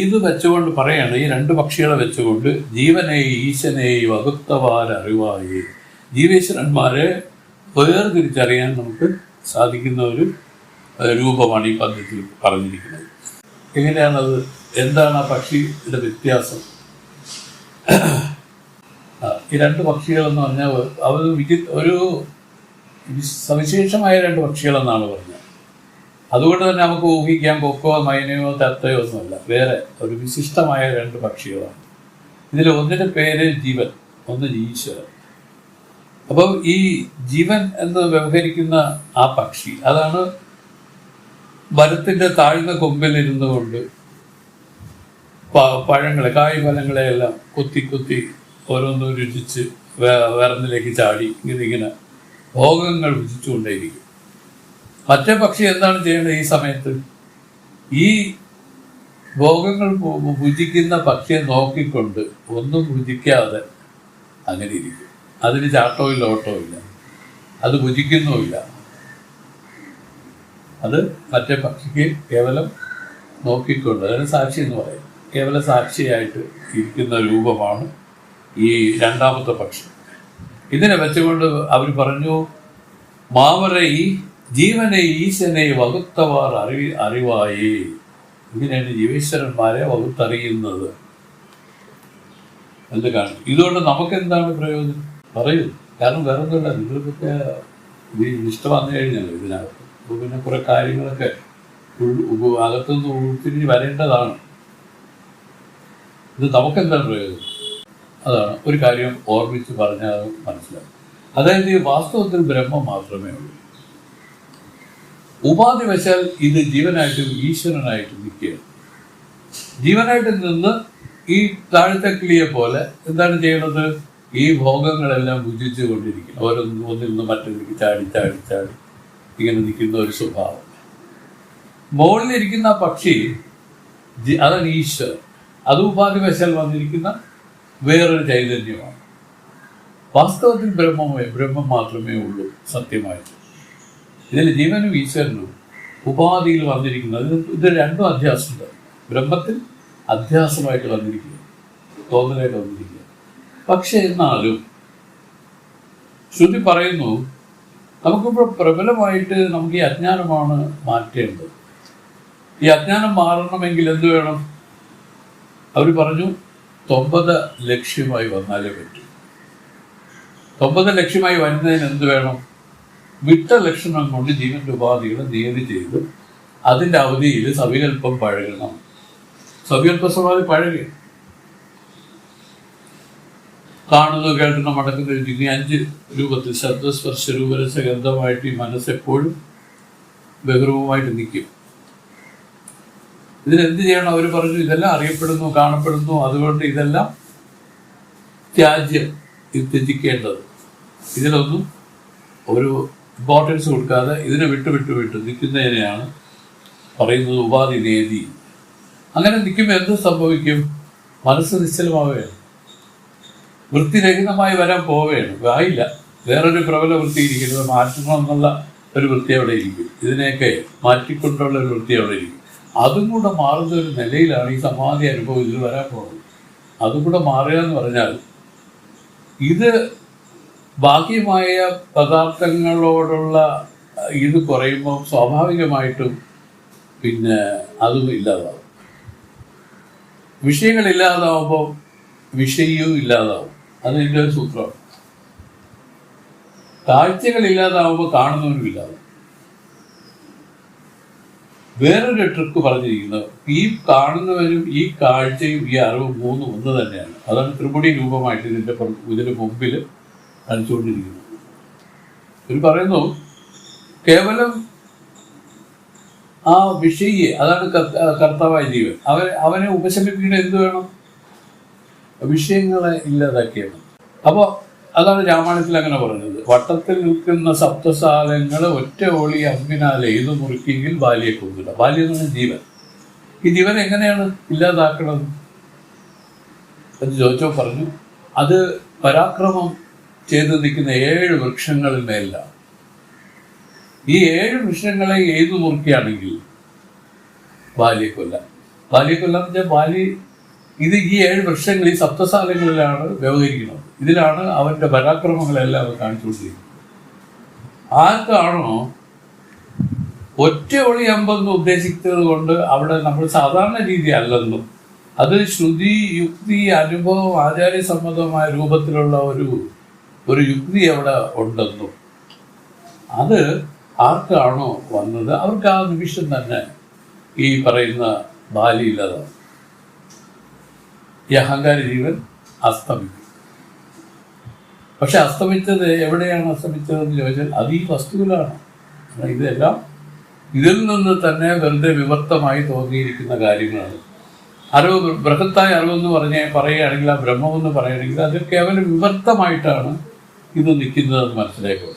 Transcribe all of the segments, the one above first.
ഇത് വെച്ചുകൊണ്ട് പറയാണ്, ഈ രണ്ട് പക്ഷികളെ വെച്ചുകൊണ്ട് ജീവനെ ഈശനെ വകുത്തവാരറിവായി, ജീവേശ്വരന്മാരെ വേർതിരിച്ചറിയാൻ നമുക്ക് സാധിക്കുന്ന ഒരു രൂപമാണ് ഈ പദ്യത്തിൽ പറഞ്ഞിരിക്കുന്നത്. എങ്ങനെയാണത്? എന്താണ് ആ പക്ഷിയുടെ വ്യത്യാസം? ഈ രണ്ട് പക്ഷികളെന്ന് പറഞ്ഞാൽ അവർ ഒരു സവിശേഷമായ രണ്ട് പക്ഷികളെന്നാണ് പറഞ്ഞത്. അതുകൊണ്ട് തന്നെ നമുക്ക് ഊഹിക്കാം കൊക്കോ മൈനയോ തത്തയോ ഒന്നുമല്ല, വേറെ ഒരു വിശിഷ്ടമായ രണ്ട് പക്ഷികളാണ്. ഇതിൽ ഒന്നിൻ്റെ പേര് ജീവൻ, ഒന്ന് ഈശ്വരൻ. അപ്പോൾ ഈ ജീവൻ എന്ന് വ്യവഹരിക്കുന്ന ആ പക്ഷി, അതാണ് മരത്തിൻ്റെ താഴ്ന്ന കൊമ്പിലിരുന്നു കൊണ്ട് പഴങ്ങളെ, കായ് ഫലങ്ങളെ എല്ലാം കുത്തി കുത്തി ഓരോന്നും രുചിച്ച് വേറൊന്നിലേക്ക് ചാടി ഇങ്ങനെ ഭോഗങ്ങൾ രുചിച്ചുകൊണ്ടേയിരിക്കും. മറ്റേ പക്ഷി എന്താണ് ചെയ്യേണ്ടത്? ഈ സമയത്ത് ഈ ഭോഗങ്ങൾ ഭുജിക്കുന്ന പക്ഷിയെ നോക്കിക്കൊണ്ട് ഒന്നും ഭുജിക്കാതെ അങ്ങനെ ഇരിക്കും. അതിന് ചാട്ടവും ഇല്ല, ഓട്ടവും ഇല്ല, അത് ഭുജിക്കുന്നുമില്ല. അത് മറ്റേ പക്ഷിക്ക് കേവലം നോക്കിക്കൊണ്ട്, അതിന് സാക്ഷി എന്ന് പറയും, കേവല സാക്ഷിയായിട്ട് ഇരിക്കുന്ന രൂപമാണ് ഈ രണ്ടാമത്തെ പക്ഷി. ഇതിനെ വെച്ചുകൊണ്ട് അവർ പറഞ്ഞു, മാവരെ ഈ ജീവനെ ഈശനെ വകുത്തവാർ അറിവായി. ഇങ്ങനെയാണ് ജീവേശ്വരന്മാരെ വകുത്തറിയുന്നത് എന്ന് കാണും. ഇതുകൊണ്ട് നമുക്കെന്താണ് പ്രയോജനം? പറയൂ. കാരണം വേറെ ഒന്നുമില്ല, നിങ്ങൾക്കൊക്കെ ഇഷ്ടം വന്നു കഴിഞ്ഞല്ലോ ഇതിനകത്ത്. പിന്നെ കുറെ കാര്യങ്ങളൊക്കെ അകത്തുനിന്ന് ഉൾത്തിരിഞ്ഞ് വരേണ്ടതാണ്. ഇത് നമുക്കെന്താണ് പ്രയോജനം? അതാണ് ഒരു കാര്യം ഓർമ്മിച്ച് പറഞ്ഞാൽ മനസ്സിലാവും. അതായത് ഈ വാസ്തവത്തിൽ ബ്രഹ്മം മാത്രമേ ഉള്ളൂ. ഉപാധി വശാൽ ഇത് ജീവനായിട്ടും ഈശ്വരനായിട്ടും നിൽക്കുകയാണ്. ജീവനായിട്ട് നിന്ന് ഈ താഴത്തെ കിളിയെ പോലെ എന്താണ് ചെയ്യണത്? ഈ ഭോഗങ്ങളെല്ലാം ഭുജിച്ചു കൊണ്ടിരിക്കണം. ഒന്നിൽ നിന്ന് മറ്റൊന്നിലേക്ക് ചാടി ചാടി ചാടി ഇങ്ങനെ നിൽക്കുന്ന ഒരു സ്വഭാവം. മുകളിലിരിക്കുന്ന പക്ഷി അതാണ് ഈശ്വരൻ. അത് ഉപാധി വശാൽ വന്നിരിക്കുന്ന വേറൊരു ചൈതന്യമാണ്. വാസ്തവത്തിൽ ബ്രഹ്മം മാത്രമേ ഉള്ളൂ സത്യമായിട്ട്. ഇതിൽ ജീവനും ഈശ്വരനും ഉപാധിയിൽ വന്നിരിക്കുന്നത്, ഇത് രണ്ടും അധ്യാസമുണ്ട്. ബ്രഹ്മത്തിൽ അധ്യാസമായിട്ട് വന്നിരിക്കുക, തോന്നലായിട്ട് വന്നിരിക്കുക. പക്ഷെ എന്നാലും ശ്രുതി പറയുന്നു, നമുക്കിപ്പോൾ പ്രബലമായിട്ട് നമുക്ക് ഈ അജ്ഞാനമാണ് മാറ്റേണ്ടത്. ഈ അജ്ഞാനം മാറണമെങ്കിൽ എന്ത് വേണം? അവർ പറഞ്ഞു 90 ലക്ഷ്യമായി വന്നാലേ പറ്റൂ. 90 ലക്ഷ്യമായി വരുന്നതിന് എന്ത് വേണം? വിട്ട ലക്ഷണം കൊണ്ട് ജീവന്റെ ഉപാധികളെ നിയതി ചെയ്ത് അതിൻ്റെ അവധിയിൽ സവികല്പം പഴകണം. സവികല്പ സ്വഭാവം പഴകി കാണുന്നു, കേൾക്കുന്ന, മടക്കുന്ന, ഈ 5 രൂപത്തിൽ ശബ്ദസ്പർശ രൂപരസ ഗന്ധമായിട്ട് ഈ മനസ്സെപ്പോഴും ബഹുരൂപമായിട്ട് നിൽക്കും. ഇതിനെന്ത് ചെയ്യണം? അവർ പറഞ്ഞു, ഇതെല്ലാം അറിയപ്പെടുന്നു, കാണപ്പെടുന്നു, അതുകൊണ്ട് ഇതെല്ലാം ത്യാജ്യം, ഇത് ത്യജിക്കേണ്ടത്. ഇതിലൊന്നും ഒരു ഇമ്പോർട്ടൻസ് കൊടുക്കാതെ ഇതിനെ വിട്ട് നിൽക്കുന്നതിനെയാണ് പറയുന്നത് ഉപാധി നേതി. അങ്ങനെ നിൽക്കുമ്പോൾ എന്ത് സംഭവിക്കും? മനസ്സ് നിശ്ചലമാവുകയാണ്, വൃത്തിരഹിതമായി വരാൻ പോവുകയാണ്. ആയില്ല, വേറൊരു പ്രബല വൃത്തി ഇരിക്കുന്നത് മാറ്റണമെന്നുള്ള ഒരു വൃത്തി അവിടെ ഇരിക്കും. ഇതിനെയൊക്കെ മാറ്റിക്കൊണ്ടുള്ള ഒരു വൃത്തി അവിടെ ഇരിക്കും. അതും കൂടെ മാറുന്ന ഒരു നിലയിലാണ് ഈ സമാധി അനുഭവം ഇതിൽ വരാൻ പോകുന്നത്. അതും കൂടെ മാറുക എന്ന് പറഞ്ഞാൽ ഇത് ബാഹ്യമായ പദാർത്ഥങ്ങളോടുള്ള ഇത് കുറയുമ്പോൾ സ്വാഭാവികമായിട്ടും പിന്നെ അതും ഇല്ലാതാവും. വിഷയങ്ങളില്ലാതാവുമ്പോൾ വിഷയവും ഇല്ലാതാവും. അതിൻ്റെ ഒരു സൂത്രമാണ്. കാഴ്ചകളില്ലാതാവുമ്പോൾ കാണുന്നവനും ഇല്ലാതാവും. വേറൊരു ട്രിക്ക് പറഞ്ഞിരിക്കുന്നത്, ഈ കാണുന്നവരും ഈ കാഴ്ചയും ഈ അറിവും മൂന്നും ഒന്ന് തന്നെയാണ്. അതാണ് ത്രിപുടി രൂപമായിട്ട് ഇതിൻ്റെ മുമ്പിൽ കാണിച്ചുകൊണ്ടിരിക്കുന്നത്. ഇവർ പറയുന്നു, കേവലം ആ വിഷയെ, അതാണ് കർത്താവായ ജീവൻ, അവനെ ഉപശമിപ്പിക്കുന്ന എന്ത് വേണം? വിഷയങ്ങളെ ഇല്ലാതാക്കിയാണ്. അപ്പോൾ അതാണ് രാമായണത്തിൽ അങ്ങനെ പറഞ്ഞത്, വട്ടത്തിൽ നിൽക്കുന്ന സപ്തസാലങ്ങളെ ഒറ്റ ഓളി അമ്പിനാൽ എയ്തു മുറുക്കിയെങ്കിൽ ബാലിയെ കൊന്നില്ല. ബാല്യം എന്ന് പറഞ്ഞാൽ ജീവൻ. ഈ ജീവൻ എങ്ങനെയാണ് ഇല്ലാതാക്കണത് എന്ന് ചോദിച്ചോ പറഞ്ഞു, അത് പരാക്രമം ചെയ്ത് നിൽക്കുന്ന 7 വൃക്ഷങ്ങളിൽ മേലാണ്. ഈ 7 വൃക്ഷങ്ങളെ എയ്തു മുറുക്കിയാണെങ്കിൽ ബാലിയെ കൊല്ലാം. ബാലിയെ കൊല്ലാന്ന് വെച്ചാൽ ബാലി ഇത് ഈ 7 വൃക്ഷങ്ങൾ ഈ സപ്തസാലങ്ങളിലാണ് വ്യവഹരിക്കുന്നത്. ഇതിലാണ് അവന്റെ പരാക്രമങ്ങളെല്ലാം അവർ കാണിച്ചുകൊണ്ടിരിക്കുന്നത്. ആർക്കാണോ ഒറ്റ ഒളി അമ്പെന്ന് ഉദ്ദേശിച്ചത് കൊണ്ട് അവിടെ നമ്മൾ സാധാരണ രീതി അല്ലെന്നും അത് ശ്രുതി, യുക്തി, അനുഭവം, ആചാര്യസമ്മതമായ രൂപത്തിലുള്ള ഒരു യുക്തി അവിടെ ഉണ്ടെന്നും അത് ആർക്കാണോ വന്നത് അവർക്ക് ആ നിമിഷം തന്നെ ഈ പറയുന്ന ബാലിയില്ലാതാണ്. ഈ അഹങ്കാര ജീവൻ അസ്തമിക്കും. പക്ഷെ അസ്തമിച്ചത് എവിടെയാണ് അസ്തമിച്ചതെന്ന് ചോദിച്ചാൽ അത് ഈ വസ്തുവിലാണ്. ഇതെല്ലാം ഇതിൽ നിന്ന് തന്നെ വെറുതെ വിവർത്തമായി തോന്നിയിരിക്കുന്ന കാര്യങ്ങളാണ്. അറിവ്, ബൃഹത്തായ അറിവെന്ന് പറയുകയാണെങ്കിൽ, ആ ബ്രഹ്മമെന്ന് പറയുകയാണെങ്കിൽ അത് കേവലം വിവർത്തമായിട്ടാണ് ഇത് നിൽക്കുന്നതെന്ന് മനസ്സിലാക്കുക.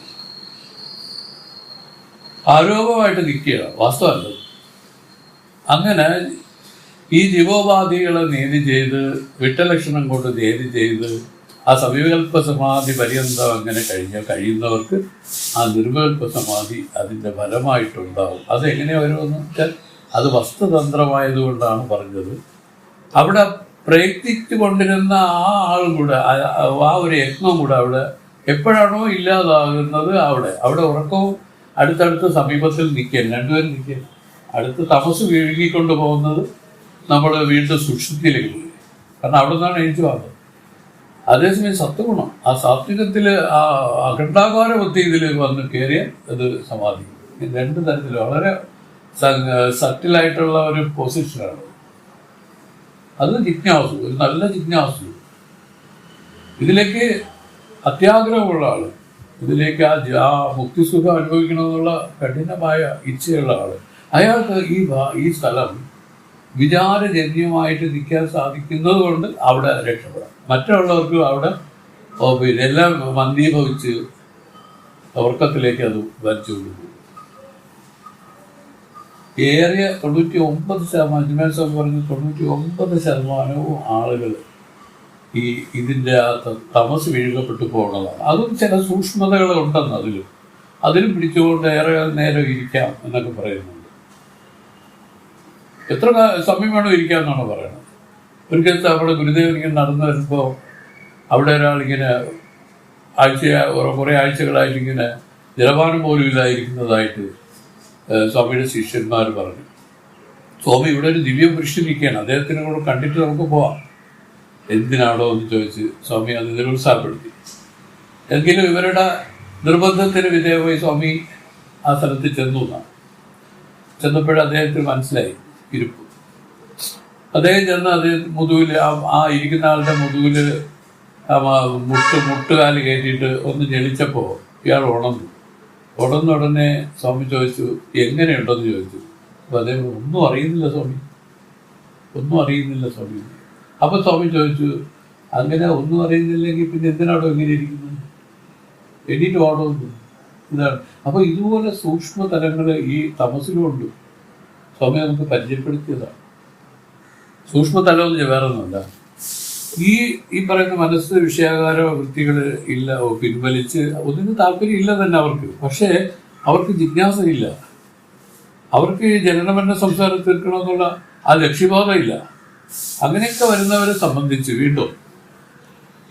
ആരോപമായിട്ട് നിൽക്കുക, വാസ്തവമല്ല. അങ്ങനെ ഈ ജീവോപാധികളെ നീതി ചെയ്ത് വിട്ടലക്ഷണം കൊണ്ട് നീതി ചെയ്ത് ആ സവികൽപ്പ സമാധി പര്യന്തം അങ്ങനെ കഴിയുന്നവർക്ക് ആ നിർവികൽപ്പ സമാധി അതിൻ്റെ ഫലമായിട്ടുണ്ടാവും. അതെങ്ങനെ വരുമെന്ന് വെച്ചാൽ അത് വസ്തുതന്ത്രമായതുകൊണ്ടാണ് പറഞ്ഞത്. അവിടെ പ്രയത്നിച്ചു കൊണ്ടിരുന്ന ആ ആളും കൂടെ, ആ ഒരു യത്നം കൂടെ അവിടെ എപ്പോഴാണോ ഇല്ലാതാകുന്നത് അവിടെ ഉറക്കവും അടുത്തടുത്ത് സമീപത്തിൽ നിൽക്കുക, രണ്ടുപേരും നിൽക്കുക. അടുത്ത് തമസ് വീഴുകിക്കൊണ്ട് പോകുന്നത് നമ്മൾ വീണ്ടും സുഷുപ്തിയിലേക്ക് പോയി. കാരണം അവിടെ നിന്നാണ് എഴുതി വന്നത്. അതേസമയം സത്വഗുണം, ആ സാത്വികത്തിൽ ആ അഖണ്ഡാകാര ബുദ്ധി ഇതിൽ വന്ന് കയറിയ അത് സമാധി. രണ്ട് തരത്തിൽ വളരെ സറ്റിലായിട്ടുള്ള ഒരു പൊസിഷനാണ്. അത് ജിജ്ഞാസു, ഒരു നല്ല ജിജ്ഞാസു, ഇതിലേക്ക് അത്യാഗ്രഹമുള്ള ആള്, ഇതിലേക്ക് ആ മുക്തിസുഖം അനുഭവിക്കണമെന്നുള്ള കഠിനമായ ഇച്ഛയുള്ള ആള്, അയാൾക്ക് ഈ സ്ഥലം വിചാരജന്യമായിട്ട് നിൽക്കാൻ സാധിക്കുന്നത് കൊണ്ട് അവിടെ രക്ഷപ്പെടാം. മറ്റുള്ളവർക്ക് അവിടെ പിന്നെ എല്ലാം മന്ദീഭവിച്ച് ഉറക്കത്തിലേക്ക് അത് വലിച്ചു കൊണ്ടുപോകും. ഏറിയ 99% അജ്മേർ സാഹിബ് പറഞ്ഞു 99% ആളുകൾ ഇതിൻ്റെ ആ തമസ് വീഴ്കപ്പെട്ടു പോകുന്നതാണ്. അതും ചില സൂക്ഷ്മതകൾ ഉണ്ടെന്ന് അതിലും പിടിച്ചുകൊണ്ട് ഏറെ നേരം ഇരിക്കാം എന്നൊക്കെ പറയുന്നുണ്ട്. എത്ര സമയം വേണം ഇരിക്കാമെന്നാണ് പറയുന്നത്. ഒരിക്കലത്തെ അവിടെ ഗുരുദേവൻ ഇങ്ങനെ നടന്നു വരുമ്പോൾ അവിടെ ഒരാളിങ്ങനെ കുറേ ആഴ്ചകളായിട്ട് ഇങ്ങനെ ജലപാനം പോലും ഇല്ലായിരിക്കുന്നതായിട്ട് സ്വാമിയുടെ ശിഷ്യന്മാർ പറഞ്ഞു. സ്വാമി ഇവിടെ ഒരു ദിവ്യ പുരുഷനിരിക്കുകയാണ്, അദ്ദേഹത്തിനെ കൂടെ കണ്ടിട്ട് നമുക്ക് പോവാം. എന്തിനാണോ എന്ന് ചോദിച്ച് സ്വാമി അത് നിരുത്സാഹപ്പെടുത്തി. എങ്കിലും ഇവരുടെ നിർബന്ധത്തിന് വിധേയമായി സ്വാമി ആ സ്ഥലത്ത് ചെന്നപ്പോഴേ അദ്ദേഹത്തിന് മനസ്സിലായി ഇരിപ്പ്. അദ്ദേഹം ചെന്ന് അദ്ദേഹം മുതുകിൽ ആ ഇരിക്കുന്ന ആളുടെ മുതുകിൽ മുട്ടുകാല് കയറ്റിയിട്ട് ഒന്ന് ഞെളിച്ചപ്പോൾ ഇയാൾ ഉണർന്ന ഉടനെ സ്വാമി ചോദിച്ചു എങ്ങനെയുണ്ടെന്ന് ചോദിച്ചു. അപ്പോൾ അദ്ദേഹം ഒന്നും അറിയുന്നില്ല സ്വാമി. അപ്പോൾ സ്വാമി ചോദിച്ചു അങ്ങനെ ഒന്നും അറിയുന്നില്ലെങ്കിൽ പിന്നെ എന്തിനാണോ ഇങ്ങനെ ഇരിക്കുന്നത്, എണീറ്റ് പാടുന്നു. ഇതാണ്. അപ്പോൾ ഇതുപോലെ സൂക്ഷ്മ തലങ്ങൾ ഈ തമസിലുണ്ട്. സ്വാമി നമുക്ക് പരിചയപ്പെടുത്തിയതാണ്. സൂക്ഷ്മതലം എന്ന് വേറെ ഒന്നുമല്ല. ഈ പറയുന്ന മനസ്സ് വിഷയാകാര വൃത്തികൾ ഇല്ല, പിൻവലിച്ച് ഒന്നിനും താല്പര്യം ഇല്ല തന്നെ അവർക്ക്. പക്ഷേ അവർക്ക് ജിജ്ഞാസയില്ല, അവർക്ക് ജനനമരണ സംസാരം തീർക്കണമെന്നുള്ള ആ ലക്ഷ്യബോധം ഇല്ല. അങ്ങനെയൊക്കെ വരുന്നവരെ സംബന്ധിച്ച് വീണ്ടും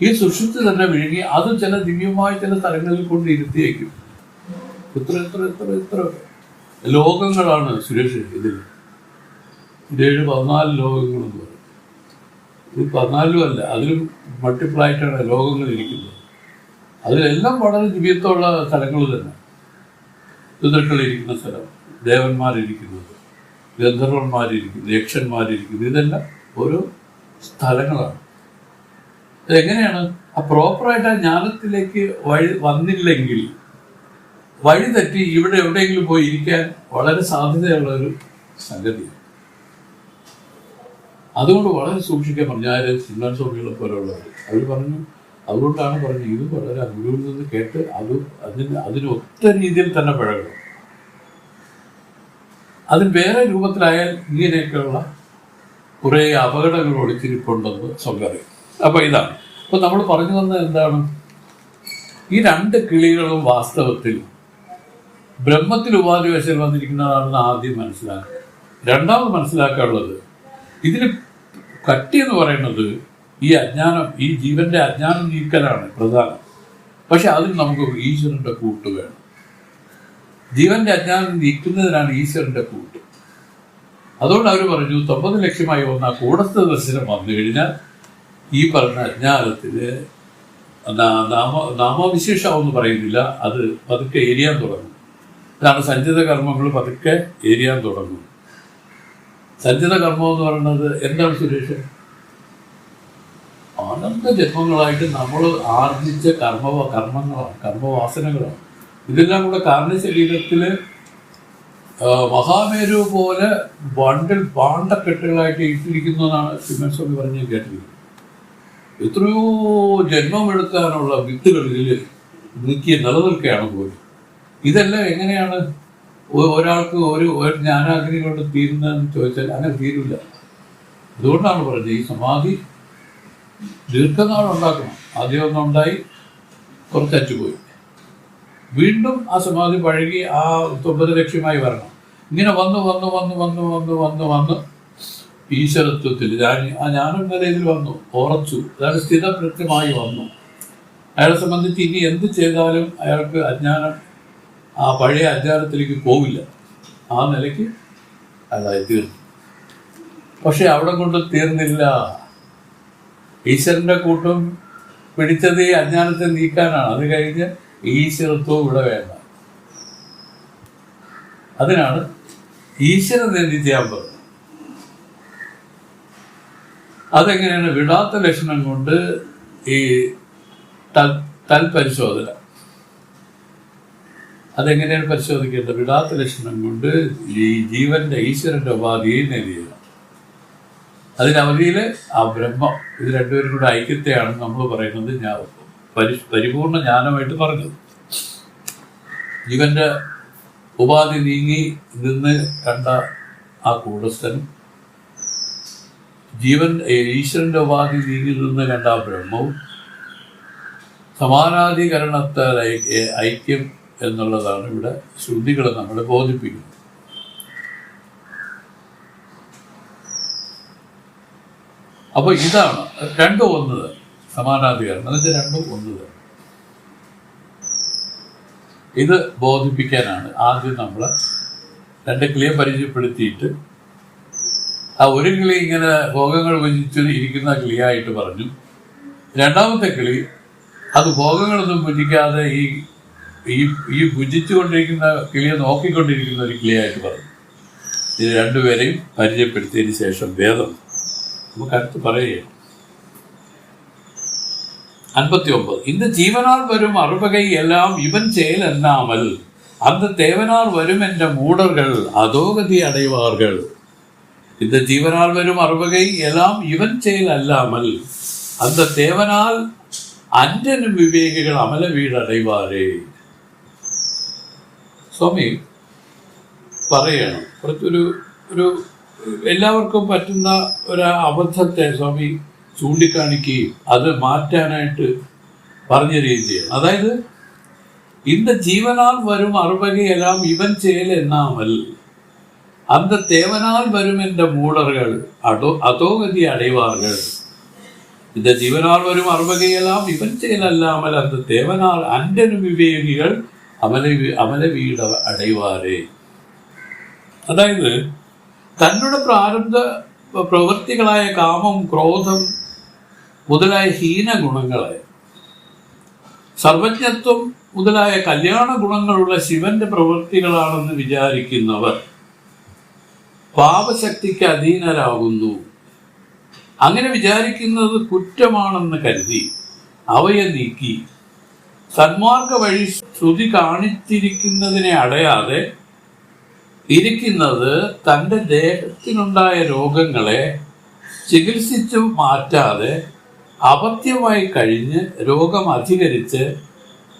ഈ സുഷുപ്തി തന്നെ വിഴുങ്ങി അതും ചില ദിവ്യമായ ചില സ്ഥലങ്ങളിൽ കൊണ്ട് ഇരുത്തിയേക്കും. എത്ര ലോകങ്ങളാണ് സുരേഷ് ഇതിൽ. 14 ലോകങ്ങളെന്ന് പറയും. ഇത് 14 അല്ല, അതിലും മൾട്ടിപ്പിളായിട്ടാണ് ലോകങ്ങൾ ഇരിക്കുന്നത്. അതിലെല്ലാം വളരെ ദിവ്യത്വമുള്ള സ്ഥലങ്ങൾ തന്നെ. പിതൃക്കളിരിക്കുന്ന സ്ഥലം, ദേവന്മാരിരിക്കുന്നത്, ഗന്ധർവന്മാരിരിക്കുന്നത്, യക്ഷന്മാരിരിക്കുന്നത്, ഇതെല്ലാം ഓരോ സ്ഥലങ്ങളാണ്. ഇതെങ്ങനെയാണ് ആ പ്രോപ്പറായിട്ട് ആ ജ്ഞാനത്തിലേക്ക് വന്നില്ലെങ്കിൽ വഴി തെറ്റി ഇവിടെ എവിടെയെങ്കിലും പോയി ഇരിക്കാൻ വളരെ സാധ്യതയുള്ള ഒരു സംഗതിയാണ്. അതുകൊണ്ട് വളരെ സൂക്ഷിക്കാൻ പറഞ്ഞു. ആര് ചിന്താൻ സ്വാമികളെ പോലെയുള്ളവർ അവർ പറഞ്ഞു. അതുകൊണ്ടാണ് പറഞ്ഞത് ഇത് വളരെ ഗുരുവിൽ നിന്ന് കേട്ട് അതിന് ഒറ്റ രീതിയിൽ തന്നെ പഴകണം. അതിന് വേറെ രൂപത്തിലായാൽ ഇങ്ങനെയൊക്കെയുള്ള കുറേ അപകടങ്ങൾ ഒളിച്ചിരിപ്പുണ്ടെന്ന് സ്വന്തം. അപ്പോൾ ഇതാണ്. അപ്പോൾ നമ്മൾ പറഞ്ഞു വന്നത് എന്താണ്? ഈ 2 കിളികളും വാസ്തവത്തിൽ ബ്രഹ്മത്തിൽ ഉപാധിവശൽ വന്നിരിക്കുന്നതാണെന്ന് ആദ്യം മനസ്സിലാക്കുക. രണ്ടാമത് മനസ്സിലാക്കാനുള്ളത് ഇതിന് കട്ടി എന്ന് പറയുന്നത് ഈ അജ്ഞാനം, ഈ ജീവന്റെ അജ്ഞാനം നീക്കലാണ് പ്രധാനം. പക്ഷെ അതിന് നമുക്ക് ഈശ്വരന്റെ കൂട്ട് വേണം. ജീവന്റെ അജ്ഞാനം നീക്കുന്നതിനാണ് ഈശ്വരന്റെ കൂട്ട്. അതുകൊണ്ട് അവർ പറഞ്ഞു 90 ലക്ഷമായി വന്ന കൂടസ്ഥ ദർശനം വന്നു കഴിഞ്ഞാൽ ഈ പറഞ്ഞ അജ്ഞാനത്തിന് നാമവിശേഷമാവെന്ന് പറയുന്നില്ല, അത് പതുക്കെ എരിയാൻ തുടങ്ങും. ഇതാണ് സഞ്ചിത കർമ്മങ്ങൾ പതുക്കെ എരിയാൻ തുടങ്ങും. സഞ്ചിത കർമ്മം എന്ന് പറയുന്നത് എന്താണ് സുരേഷ്? അനന്ത ജന്മങ്ങളായിട്ട് നമ്മൾ ആർജിച്ച കർമ്മങ്ങളാണ്, കർമ്മവാസനകളാണ്. ഇതെല്ലാം കൂടെ കാരണശരീരത്തിൽ മഹാമേരു പോലെ പാണ്ടക്കെട്ടുകളായിട്ട് ഇട്ടിരിക്കുന്നതാണ് ശിവസ്വാമി പറഞ്ഞ് കേട്ടിരിക്കുന്നത്. എത്രയോ ജന്മമെടുക്കാനുള്ള വിത്തുകൾ ഇതിൽ നിലനിൽക്കുകയാണ് പോലും. ഇതെല്ലാം എങ്ങനെയാണ് ഒരാൾക്ക് ഒരു ജ്ഞാനാഗ്നി കൊണ്ട് തീരുന്നതെന്ന് ചോദിച്ചാൽ അങ്ങനെ തീരില്ല. അതുകൊണ്ടാണ് പറഞ്ഞത് ഈ സമാധി ദീർഘനാളുണ്ടാക്കണം. ആദ്യം ഒന്നുണ്ടായി, കുറച്ചറ്റുപോയി, വീണ്ടും ആ സമാധി പഴകി ആ 90 ലക്ഷമായി വരണം. ഇങ്ങനെ വന്ന് വന്ന് വന്ന് വന്ന് വന്ന് വന്ന് വന്ന് ഈശ്വരത്വത്തിൽ ജ്ഞാനം നിലയിൽ വന്നു, ഉറച്ചു. അതായത് സ്ഥിതപ്രത്യമായി വന്നു. അയാളെ സംബന്ധിച്ച് ഇനി എന്ത് ചെയ്താലും അയാൾക്ക് അജ്ഞാനം, ആ പഴയ അജ്ഞാനത്തിലേക്ക് പോവില്ല. ആ നിലയ്ക്ക് അതായത് തീർന്നു. പക്ഷെ അവിടെ കൊണ്ട് തീർന്നില്ല. ഈശ്വരന്റെ കൂട്ടും പിടിച്ചത് ഈ അജ്ഞാനത്തെ നീക്കാനാണ്. അത് കഴിഞ്ഞ് ഈശ്വരത്വം ഇവിടെ വേണ്ട. അതിനാണ് ഈശ്വരൻ എന്ത് ചെയ്യാൻ പറഞ്ഞത്. അതെങ്ങനെയാണ്? വിടാത്ത ലക്ഷണം കൊണ്ട് ഈ തൽപരിശോധന. അതെങ്ങനെയാണ് പരിശോധിക്കേണ്ടത്? വിടാത്ത ലക്ഷണം കൊണ്ട് ഈ ജീവന്റെ ഈശ്വരന്റെ ഉപാധിയെ നേടിയത്. അതിനവധിയിൽ ആ ബ്രഹ്മം, ഇത് രണ്ടുപേരും കൂടെ ഐക്യത്തെയാണ് നമ്മൾ പറയുന്നത് പരിപൂർണ ജ്ഞാനമായിട്ട് പറഞ്ഞത്. ജീവന്റെ ഉപാധി നീങ്ങി നിന്ന് കണ്ട ആ കൂടസ്ഥനും ഈശ്വരന്റെ ഉപാധി നീങ്ങി നിന്ന് കണ്ട ആ ബ്രഹ്മവും സമാനാധികരണത്താൽ ഐക്യം എന്നുള്ളതാണ് ഇവിടെ ശ്രുതികൾ നമ്മളെ ബോധിപ്പിക്കുന്നത്. അപ്പോൾ ഇതാണ് രണ്ടും ഒന്നത്. സമാനാധികരണം എന്ന് വെച്ചാൽ രണ്ടും ഒന്നത്. ഇത് ബോധിപ്പിക്കാനാണ് ആദ്യം നമ്മൾ 2 കിളിയെ പരിചയപ്പെടുത്തിയിട്ട് ആ ഒരു കിളി ഇങ്ങനെ ഭോഗങ്ങൾ ഭുജിച്ച് ഇരിക്കുന്ന കിളിയായിട്ട് പറഞ്ഞു. രണ്ടാമത്തെ കിളി അത് ഭോഗങ്ങളൊന്നും ഭുജിക്കാതെ ഈ ഭുജിച്ചുകൊണ്ടിരിക്കുന്ന കിളിയെ നോക്കിക്കൊണ്ടിരിക്കുന്ന ഒരു കിളിയായിട്ട് പറഞ്ഞു. ഇത് രണ്ടുപേരെയും പരിചയപ്പെടുത്തിയതിന് ശേഷം വേദം നമുക്ക് അടുത്ത് പറയുകയാണ്. 59 இந்த ஜீவனால் வரும் அறுவகை எல்லாம் இவன் செயல் என்னாமல் அந்த தேவனால் வரும் என்ற மூடர்கள் அதோகதி அடைவார்கள். இந்த ஜீவனால் வரும் அறுவகை எல்லாம் இவன் செயல் அல்லாமல் அந்த தேவனால் அன்றனும் விவேகிகள் அமல வீடடைவாரே. സ്വാമി പറയണം, ഒരു എല്ലാവർക്കും പറ്റുന്ന ഒരു അബദ്ധത്തെ സ്വാമി ചൂണ്ടിക്കാണിക്കുകയും അത് മാറ്റാനായിട്ട് പറഞ്ഞ രീതിയാണ്. അതായത് இந்த ജീവനാൽ വരും അറുവകയെല്ലാം ഇവൻ செயல் என்னாமல் அந்த தேவனால் வரும் என்ற மூடர்கள் அதோகதி அடைவார்கள். இந்த ജീവനാൽ വരും അറുവകയെല്ലാം ഇവൻ செயல் അല്ലാமல் அந்த தேவனால் அன்றனும் விவேகிகள் അമല വീട് അടൈവാരേ. അതായത് തന്നുടെ പ്രാരബ്ധ പ്രവൃത്തികളായ കാമം, ക്രോധം മുതലായ ഹീന ഗുണങ്ങളെ, സർവജ്ഞത്വം മുതലായ കല്യാണ ഗുണങ്ങളുള്ള ശിവന്റെ പ്രവൃത്തികളാണെന്ന് വിചാരിക്കുന്നവർ പാപശക്തിക്ക് അധീനരാകുന്നു. അങ്ങനെ വിചാരിക്കുന്നത് കുറ്റമാണെന്ന് കരുതി അവയെ നീക്കി സന്മാർഗ വഴി ശ്രുതി കാണിച്ചിരിക്കുന്നതിനെ അടയാതെ ഇരിക്കുന്നത് തൻ്റെ ദേഹത്തിനുണ്ടായ രോഗങ്ങളെ ചികിത്സിച്ചു മാറ്റാതെ അപത്യമായി കഴിഞ്ഞ് രോഗം അധികരിച്ച്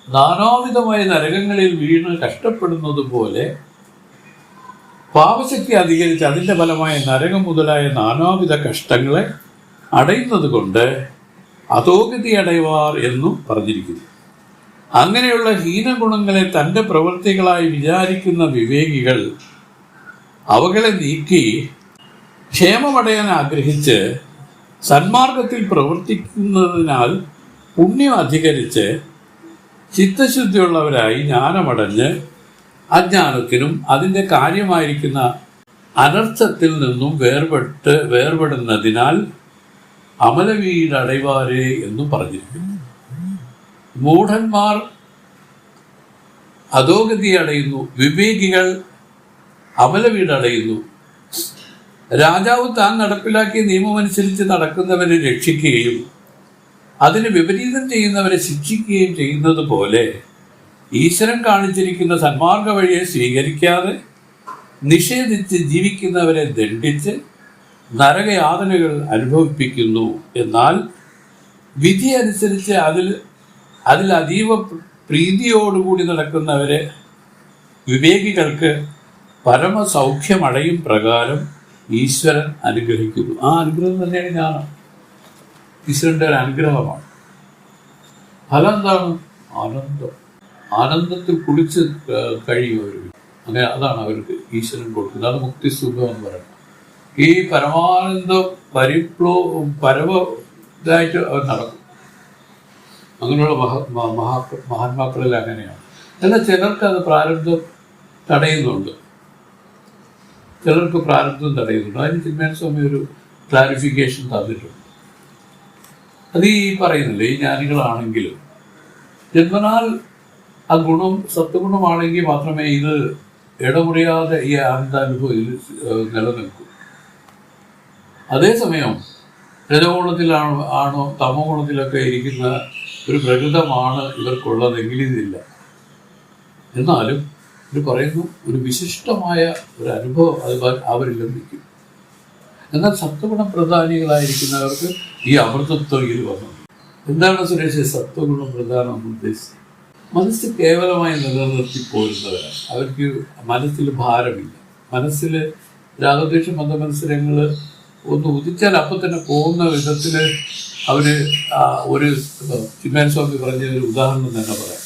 നാനാവിധമായ നരകങ്ങളിൽ വീണ് കഷ്ടപ്പെടുന്നത് പോലെ പാപശക്തി അധികരിച്ച് അതിൻ്റെ ഫലമായ നരകം മുതലായ നാനാവിധ കഷ്ടങ്ങളെ അടയുന്നത് കൊണ്ട് അധോഗതി അടയുവാർ എന്നും പറഞ്ഞിരിക്കുന്നു. അങ്ങനെയുള്ള ഹീനഗുണങ്ങളെ തൻ്റെ പ്രവൃത്തികളായി വിചാരിക്കുന്ന വിവേകികൾ അവകളെ നീക്കി ക്ഷേമമടയാൻ ആഗ്രഹിച്ച് സന്മാർഗത്തിൽ പ്രവർത്തിക്കുന്നതിനാൽ പുണ്യം അധികരിച്ച് ചിത്തശുദ്ധിയുള്ളവരായി ജ്ഞാനമടഞ്ഞ് അജ്ഞാനത്തിനും അതിൻ്റെ കാര്യമായിരിക്കുന്ന അനർത്ഥത്തിൽ നിന്നും വേർപെടുന്നതിനാൽ അമലവീടടൈവാരേ എന്നും പറഞ്ഞിരിക്കുന്നു. മൂഢന്മാർ അധോഗതി അടയുന്നു, വിവേകികൾ അമലവീടടയുന്നു. രാജാവ് താൻ നടപ്പിലാക്കിയ നിയമമനുസരിച്ച് നടക്കുന്നവരെ രക്ഷിക്കുകയും അതിന് വിപരീതം ചെയ്യുന്നവരെ ശിക്ഷിക്കുകയും ചെയ്യുന്നത് പോലെ ഈശ്വരൻ കാണിച്ചിരിക്കുന്ന സന്മാർഗ വഴിയെ സ്വീകരിക്കാതെ നിഷേധിച്ച് ജീവിക്കുന്നവരെ ദണ്ഡിച്ച് നരകയാതനകൾ അനുഭവിപ്പിക്കുന്നു. എന്നാൽ വിധി അനുസരിച്ച് അതിൽ അതീവ പ്രീതിയോടുകൂടി നടക്കുന്നവരെ വിവേകികൾക്ക് പരമസൗഖ്യമടയും പ്രകാരം ഈശ്വരൻ അനുഗ്രഹിക്കുന്നു. ആ അനുഗ്രഹം തന്നെയാണ് ജ്ഞാനം. ഈശ്വരൻ്റെ ഒരു അനുഗ്രഹമാണ്. ഫലം എന്താണ്? ആനന്ദം. ആനന്ദത്തിൽ കുളിച്ച് കഴിയുമവർ. അങ്ങനെ അതാണ് അവർക്ക് ഈശ്വരൻ കൊടുക്കുന്നത്. അത് മുക്തിസുഖം എന്ന് പറയുന്നത്. ഈ പരമാനന്ദം പരമതായിട്ട് അവർ നടക്കും. അങ്ങനെയുള്ള മഹാത്മാക്കളിൽ അങ്ങനെയാണ്. എന്നാൽ ചിലർക്ക് അത് പ്രാരബ്ധം തടയുന്നുണ്ട്. ചിലർക്ക് പ്രാരബ്ധം തടയുന്നുണ്ട്. അതിന് ചിന്മയാനന്ദ സ്വാമി ഒരു ക്ലാരിഫിക്കേഷൻ തന്നിട്ടുണ്ട്. അത് ഈ പറയുന്നില്ല, ഈ ജ്ഞാനികളാണെങ്കിലും ജന്മനാൽ ആ ഗുണം സത്വഗുണമാണെങ്കിൽ മാത്രമേ ഇത് ഇടമുറിയാതെ ഈ ആനന്ദാനുഭവം നിലനിൽക്കൂ. അതേസമയം രജഗുണത്തിലാണോ തമോ ഗുണത്തിലൊക്കെ ഇരിക്കുന്ന ഒരു പ്രകൃതമാണ് ഇവർക്കുള്ളതെങ്കിൽ ഇതില്ല. എന്നാലും ഇത് പറയുന്നു, ഒരു വിശിഷ്ടമായ ഒരു അനുഭവം അത് അവരിൽ ലഭിക്കും. എന്നാൽ സത്വഗുണം പ്രധാനികളായിരിക്കുന്നവർക്ക് ഈ അമൃതത്വയിൽ വന്നു. എന്താണ് സുരേഷ് സത്വഗുണം പ്രധാനം എന്ന് ഉദ്ദേശിച്ചത്? മനസ്സ് കേവലമായി നിലനിർത്തി പോരുന്നവരാണ്. അവർക്ക് മനസ്സിൽ ഭാരമില്ല. മനസ്സിൽ രാഗദ്വേഷ മതമത്സരങ്ങൾ ഒന്ന് ഉദിച്ചാൽ അപ്പം തന്നെ പോകുന്ന വിധത്തിൽ അവര് ഒരു ചിന്മയാനന്ദ സ്വാമി പറഞ്ഞ ഒരു ഉദാഹരണം തന്നെ പറയാം.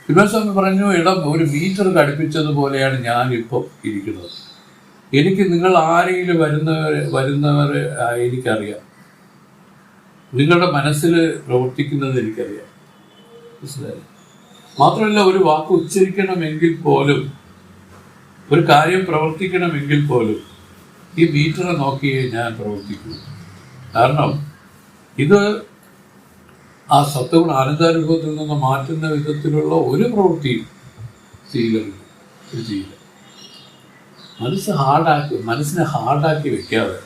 ചിന്മയാനന്ദ സ്വാമി പറഞ്ഞു, ഒരു മീറ്റർ ഘടിപ്പിച്ചതുപോലെയാണ് ഞാനിപ്പോൾ ഇരിക്കുന്നത്. എനിക്ക് നിങ്ങൾ ആരെങ്കിലും വരുന്നവർ എനിക്കറിയാം. നിങ്ങളുടെ മനസ്സിൽ പ്രവർത്തിക്കുന്നത് എനിക്കറിയാം. മനസ്സിലായി? മാത്രമല്ല, ഒരു വാക്ക് ഉച്ചരിക്കണമെങ്കിൽ പോലും, ഒരു കാര്യം പ്രവർത്തിക്കണമെങ്കിൽ പോലും ഈ മീറ്ററെ നോക്കിയേ ഞാൻ പ്രവർത്തിക്കൂ. കാരണം ഇത് ആ സത്വഗുണ ആനന്ദാനുഭവത്തിൽ നിന്ന് മാറ്റുന്ന വിധത്തിലുള്ള ഒരു പ്രവൃത്തിയും ചെയ്യില്ല. മനസ്സിനെ ഹാർഡാക്കി വെക്കാതെ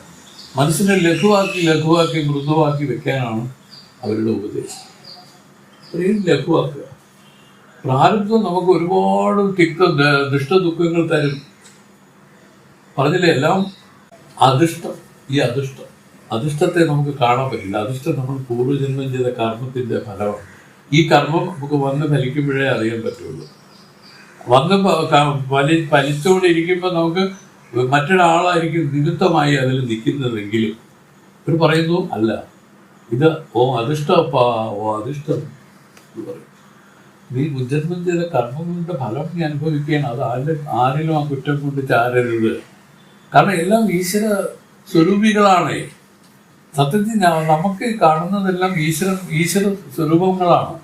മനസ്സിനെ ലഘുവാക്കി മൃദുവാക്കി വെക്കാനാണ് അവരുടെ ഉപദേശം. അത്രയും ലഘുവാക്കുക. പ്രാരബ്ധം നമുക്ക് ഒരുപാട് ദുഷ്ടദുഃഖങ്ങൾ തരും. പറഞ്ഞില്ലേ, എല്ലാം അധിഷ്ഠം. ഈ അധിഷ്ഠത്തെ നമുക്ക് കാണാൻ പറ്റില്ല. അധിഷ്ഠം നമ്മൾ പൂർവ്വജന്മം ചെയ്ത കർമ്മത്തിന്റെ ഫലമാണ്. ഈ കർമ്മം നമുക്ക് വന്ന് ഫലിക്കുമ്പോഴേ അറിയാൻ പറ്റുള്ളൂ. വന്ന് ഫലിച്ചുകൊണ്ടിരിക്കുമ്പോൾ നമുക്ക് മറ്റൊരാളായിരിക്കും നിമിത്തമായി അതിൽ നിൽക്കുന്നതെങ്കിലും ഇവർ പറയുന്നു, അല്ല, ഇത് അധിഷ്ഠപ്പാ, അധിഷ്ഠം എന്ന് പറയും. നീ മുൻജന്മം ചെയ്ത കർമ്മങ്ങളുടെ ഫലം നീ അനുഭവിക്കുകയാണ്. അത് ആരിലും ആ കുറ്റം കൊണ്ട് ചാരരുത്. കാരണം എല്ലാം ഈശ്വര സ്വരൂപികളാണ്. സത്യത്തിൽ നമുക്ക് കാണുന്നതെല്ലാം ഈശ്വര സ്വരൂപങ്ങളാണ്.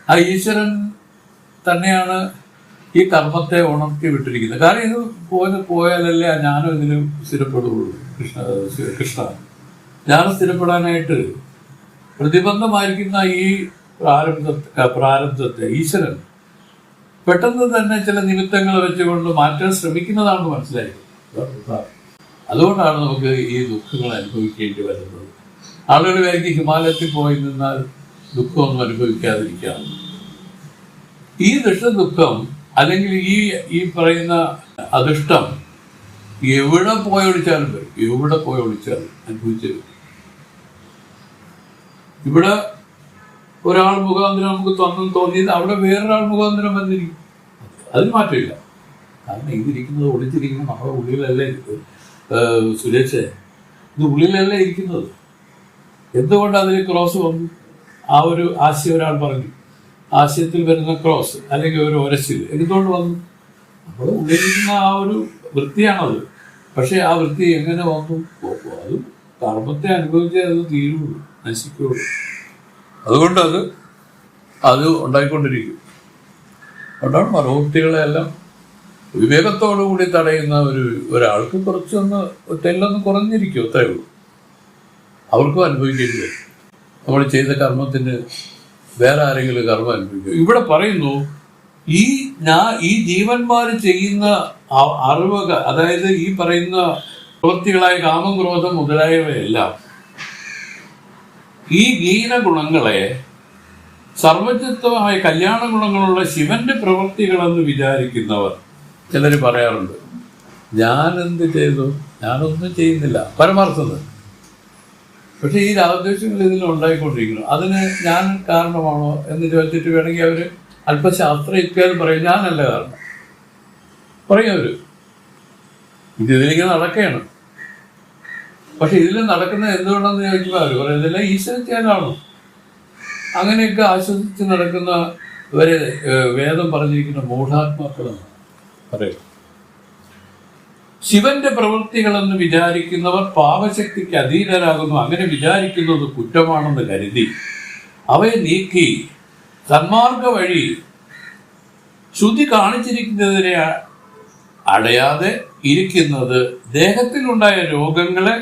ആ ഈശ്വരൻ തന്നെയാണ് ഈ കർമ്മത്തെ ഉണർത്തി വിട്ടിരിക്കുന്നത്. കാരണം ഇത് പോയാലല്ലേ ഞാനും ഇതിന് സ്ഥിരപ്പെടുകയുള്ളൂ. കൃഷ്ണ ജ്ഞാനം സ്ഥിരപ്പെടാനായിട്ട് പ്രതിബന്ധമായിരിക്കുന്ന ഈ പ്രാരബ്ധത്തെ ഈശ്വരൻ പെട്ടെന്ന് തന്നെ ചില നിമിത്തങ്ങൾ വെച്ചുകൊണ്ട് മാറ്റാൻ ശ്രമിക്കുന്നതാണെന്ന് മനസ്സിലായി. അതുകൊണ്ടാണ് നമുക്ക് ഈ ദുഃഖങ്ങൾ അനുഭവിക്കേണ്ടി വരുന്നത്. ആളുകൾ വിചാരിക്കും ഹിമാലയത്തിൽ പോയി നിന്നാൽ ദുഃഖമൊന്നും അനുഭവിക്കാതിരിക്കാം. ഈ ദുഃഖം അല്ലെങ്കിൽ ഈ പറയുന്ന അധിഷ്ഠം എവിടെ പോയൊളിച്ചാലും വരും. എവിടെ പോയൊളിച്ചാലും അനുഭവിച്ചു വരും. ഇവിടെ ഒരാൾ മുഖാന്തരം നമുക്ക് തോന്നിയത് അവിടെ വേറൊരാൾ മുഖാന്തരം വന്നിരിക്കും. അതിന് മാറ്റമില്ല. കാരണം ഇതിരിക്കുന്നത് ഒളിച്ചിരിക്കുന്നത് നമ്മുടെ ഉള്ളിലല്ലേ. സുരേഷ്, ഇത് ഉള്ളിലല്ലേ ഇരിക്കുന്നത്. എന്തുകൊണ്ട് അതിൽ ക്രോസ് വന്നു? ആ ഒരു ആശയം ഒരാൾ പറഞ്ഞു. ആശയത്തിൽ വരുന്ന ക്രോസ് അല്ലെങ്കിൽ ഒരു ഒരച്ചിൽ എന്തുകൊണ്ട് വന്നു? നമ്മുടെ ഉള്ളിലിരിക്കുന്ന ആ ഒരു വൃത്തിയാണത്. പക്ഷെ ആ വൃത്തി എങ്ങനെ വന്നു? അത് കർമ്മത്തെ അനുഭവിച്ചേ അത് തീരുള്ളൂ, നശിക്കുള്ളൂ. അതുകൊണ്ട് അത് ഉണ്ടായിക്കൊണ്ടിരിക്കും. അതുകൊണ്ടാണ് മനോവൃത്തികളെല്ലാം വിവേകത്തോടുകൂടി തടയുന്ന ഒരാൾക്ക് കുറച്ചൊന്ന് തെല്ലൊന്ന് കുറഞ്ഞിരിക്കും, അത്രേ ഉള്ളൂ. അവർക്കും അനുഭവിക്കേണ്ടി വരും. നമ്മൾ ചെയ്ത കർമ്മത്തിന് വേറെ ആരെങ്കിലും കർമ്മം അനുഭവിക്കും. ഇവിടെ പറയുന്നു ഈ ജീവന്മാർ ചെയ്യുന്ന അറിവുക, അതായത് ഈ പറയുന്ന പ്രവൃത്തികളായ കാമം, ക്രോധം മുതലായവയെല്ലാം ഈ ഗീന ഗുണങ്ങളെ സർവജ്ഞത്വമായ കല്യാണ ഗുണങ്ങളുള്ള ശിവന്റെ പ്രവൃത്തികളെന്ന് വിചാരിക്കുന്നവർ ചിലർ പറയാറുണ്ട്, ഞാനെന്ത് ചെയ്തു, ഞാനൊന്നും ചെയ്യുന്നില്ല, പരമാർത്ഥം. പക്ഷെ ഈ രാഗദ്വേഷങ്ങൾ ഇതിൽ ഉണ്ടായിക്കൊണ്ടിരിക്കുന്നു. അതിന് ഞാൻ കാരണമാണോ എന്ന് ചോദിച്ചിട്ട് വേണമെങ്കിൽ അവർ അല്പശാസ്ത്രയുക്തിയാലും പറയും ഞാനല്ല കാരണം, പറയും അവർ. ഇതിലിങ്ങനെ നടക്കുകയാണ്. പക്ഷെ ഇതിൽ നടക്കുന്നത് എന്തുകൊണ്ടെന്ന് ചോദിക്കുമ്പോൾ അവർ പറയും ഇതെല്ലാം ഈശ്വരൻ ചെയ്യാനാണോ. അങ്ങനെയൊക്കെ ആശ്വസിച്ച് നടക്കുന്ന ഇവരെ വേദം പറഞ്ഞിരിക്കുന്ന മൂഢാത്മാക്കളെന്ന് പറയും. ശിവന്റെ പ്രവൃത്തികളെന്ന് വിചാരിക്കുന്നവർ പാപശക്തിക്ക് അധീനരാകുന്നു. അങ്ങനെ വിചാരിക്കുന്നത് കുറ്റമാണെന്ന് കരുതി അവയെ നീക്കി സന്മാർഗ വഴി ശ്രുതി കാണിച്ചിരിക്കുന്നതിനെ അടയാതെ ഇരിക്കുന്നത് ദേഹത്തിലുണ്ടായ രോഗങ്ങളെ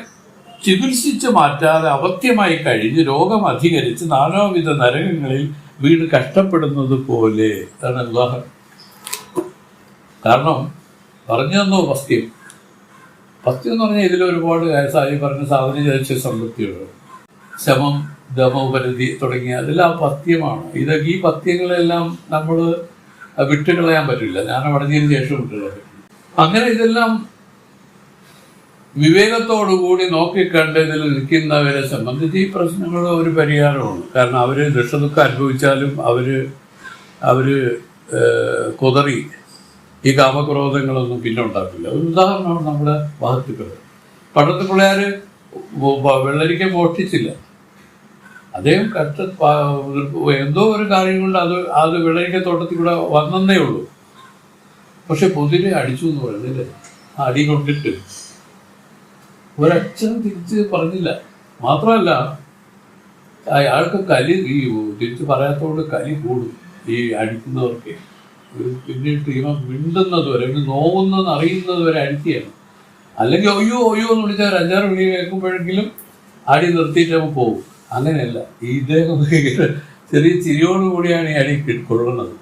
ചികിത്സിച്ച് മാറ്റാതെ അപത്യമായി കഴിഞ്ഞ് രോഗം അധികരിച്ച് നാനാവിധ നരകങ്ങളിൽ വീട് കഷ്ടപ്പെടുന്നത് പോലെ. അതാണ് ഉദാഹരണം. കാരണം പറഞ്ഞു തന്നോ പസ്യം എന്ന് പറഞ്ഞാൽ ഇതിലൊരുപാട് സായി പറഞ്ഞ സാധന ജനിച്ച സംതൃപ്തിയുണ്ട്. ശമം, ദമോപരതി തുടങ്ങിയ അതെല്ലാം പത്യമാണ്. ഈ പത്യങ്ങളെല്ലാം നമ്മൾ വിട്ടുകളയാൻ പറ്റില്ല. ഞാൻ അടഞ്ഞതിന് ശേഷം വിട്ടുകളയാൻ. അങ്ങനെ ഇതെല്ലാം വിവേകത്തോടുകൂടി നോക്കിക്കണ്ട് ഇതിൽ നിൽക്കുന്നവരെ സംബന്ധിച്ച് ഈ പ്രശ്നങ്ങൾ ഒരു പരിഹാരമാണ്. കാരണം അവർ ദുഃഖദുഃഖം അനുഭവിച്ചാലും അവർ കുതറി ഈ കാമക്രോധങ്ങളൊന്നും പിന്നെ ഉണ്ടാക്കില്ല. ഒരു ഉദാഹരണമാണ് നമ്മുടെ മഹത്തുക്കൾ. പണ്ടത്തെ പിള്ളേർ വെള്ളരിക്ക മോഷ്ടിച്ചില്ല. അദ്ദേഹം എന്തോ ഒരു കാര്യം കൊണ്ട് അത് വെള്ളരിക്ക തോട്ടത്തിൽ കൂടെ വന്നേ ഉള്ളൂ. പക്ഷെ പൊതിരെ അടിച്ചു എന്ന് പറയുന്നില്ലേ, അടി കൊണ്ടിട്ട് ഒരക്ഷരം തിരിച്ച് പറഞ്ഞില്ല. മാത്രമല്ല അയാൾക്ക് കലി തിരിച്ച് പറയാത്തതുകൊണ്ട് കലി കൂടും ഈ അടിക്കുന്നവർക്ക്. പിന്നീട് ഇവ മിണ്ടുന്നത് വരെ, നോവുന്നതെന്ന് അറിയുന്നത് വരെ അടിക്കുകയാണ്. അല്ലെങ്കിൽ ഒയ്യോ എന്ന് വിളിച്ചാൽ ഒരു 5-6 വിളി കേൾക്കുമ്പോഴെങ്കിലും അടി നിർത്തിയിട്ട് അവൻ പോകും. അങ്ങനെയല്ല, ഇദ്ദേഹം ചെറിയ ചിരിയോടുകൂടിയാണ് ഈ അടി കൊള്ളുന്നത്.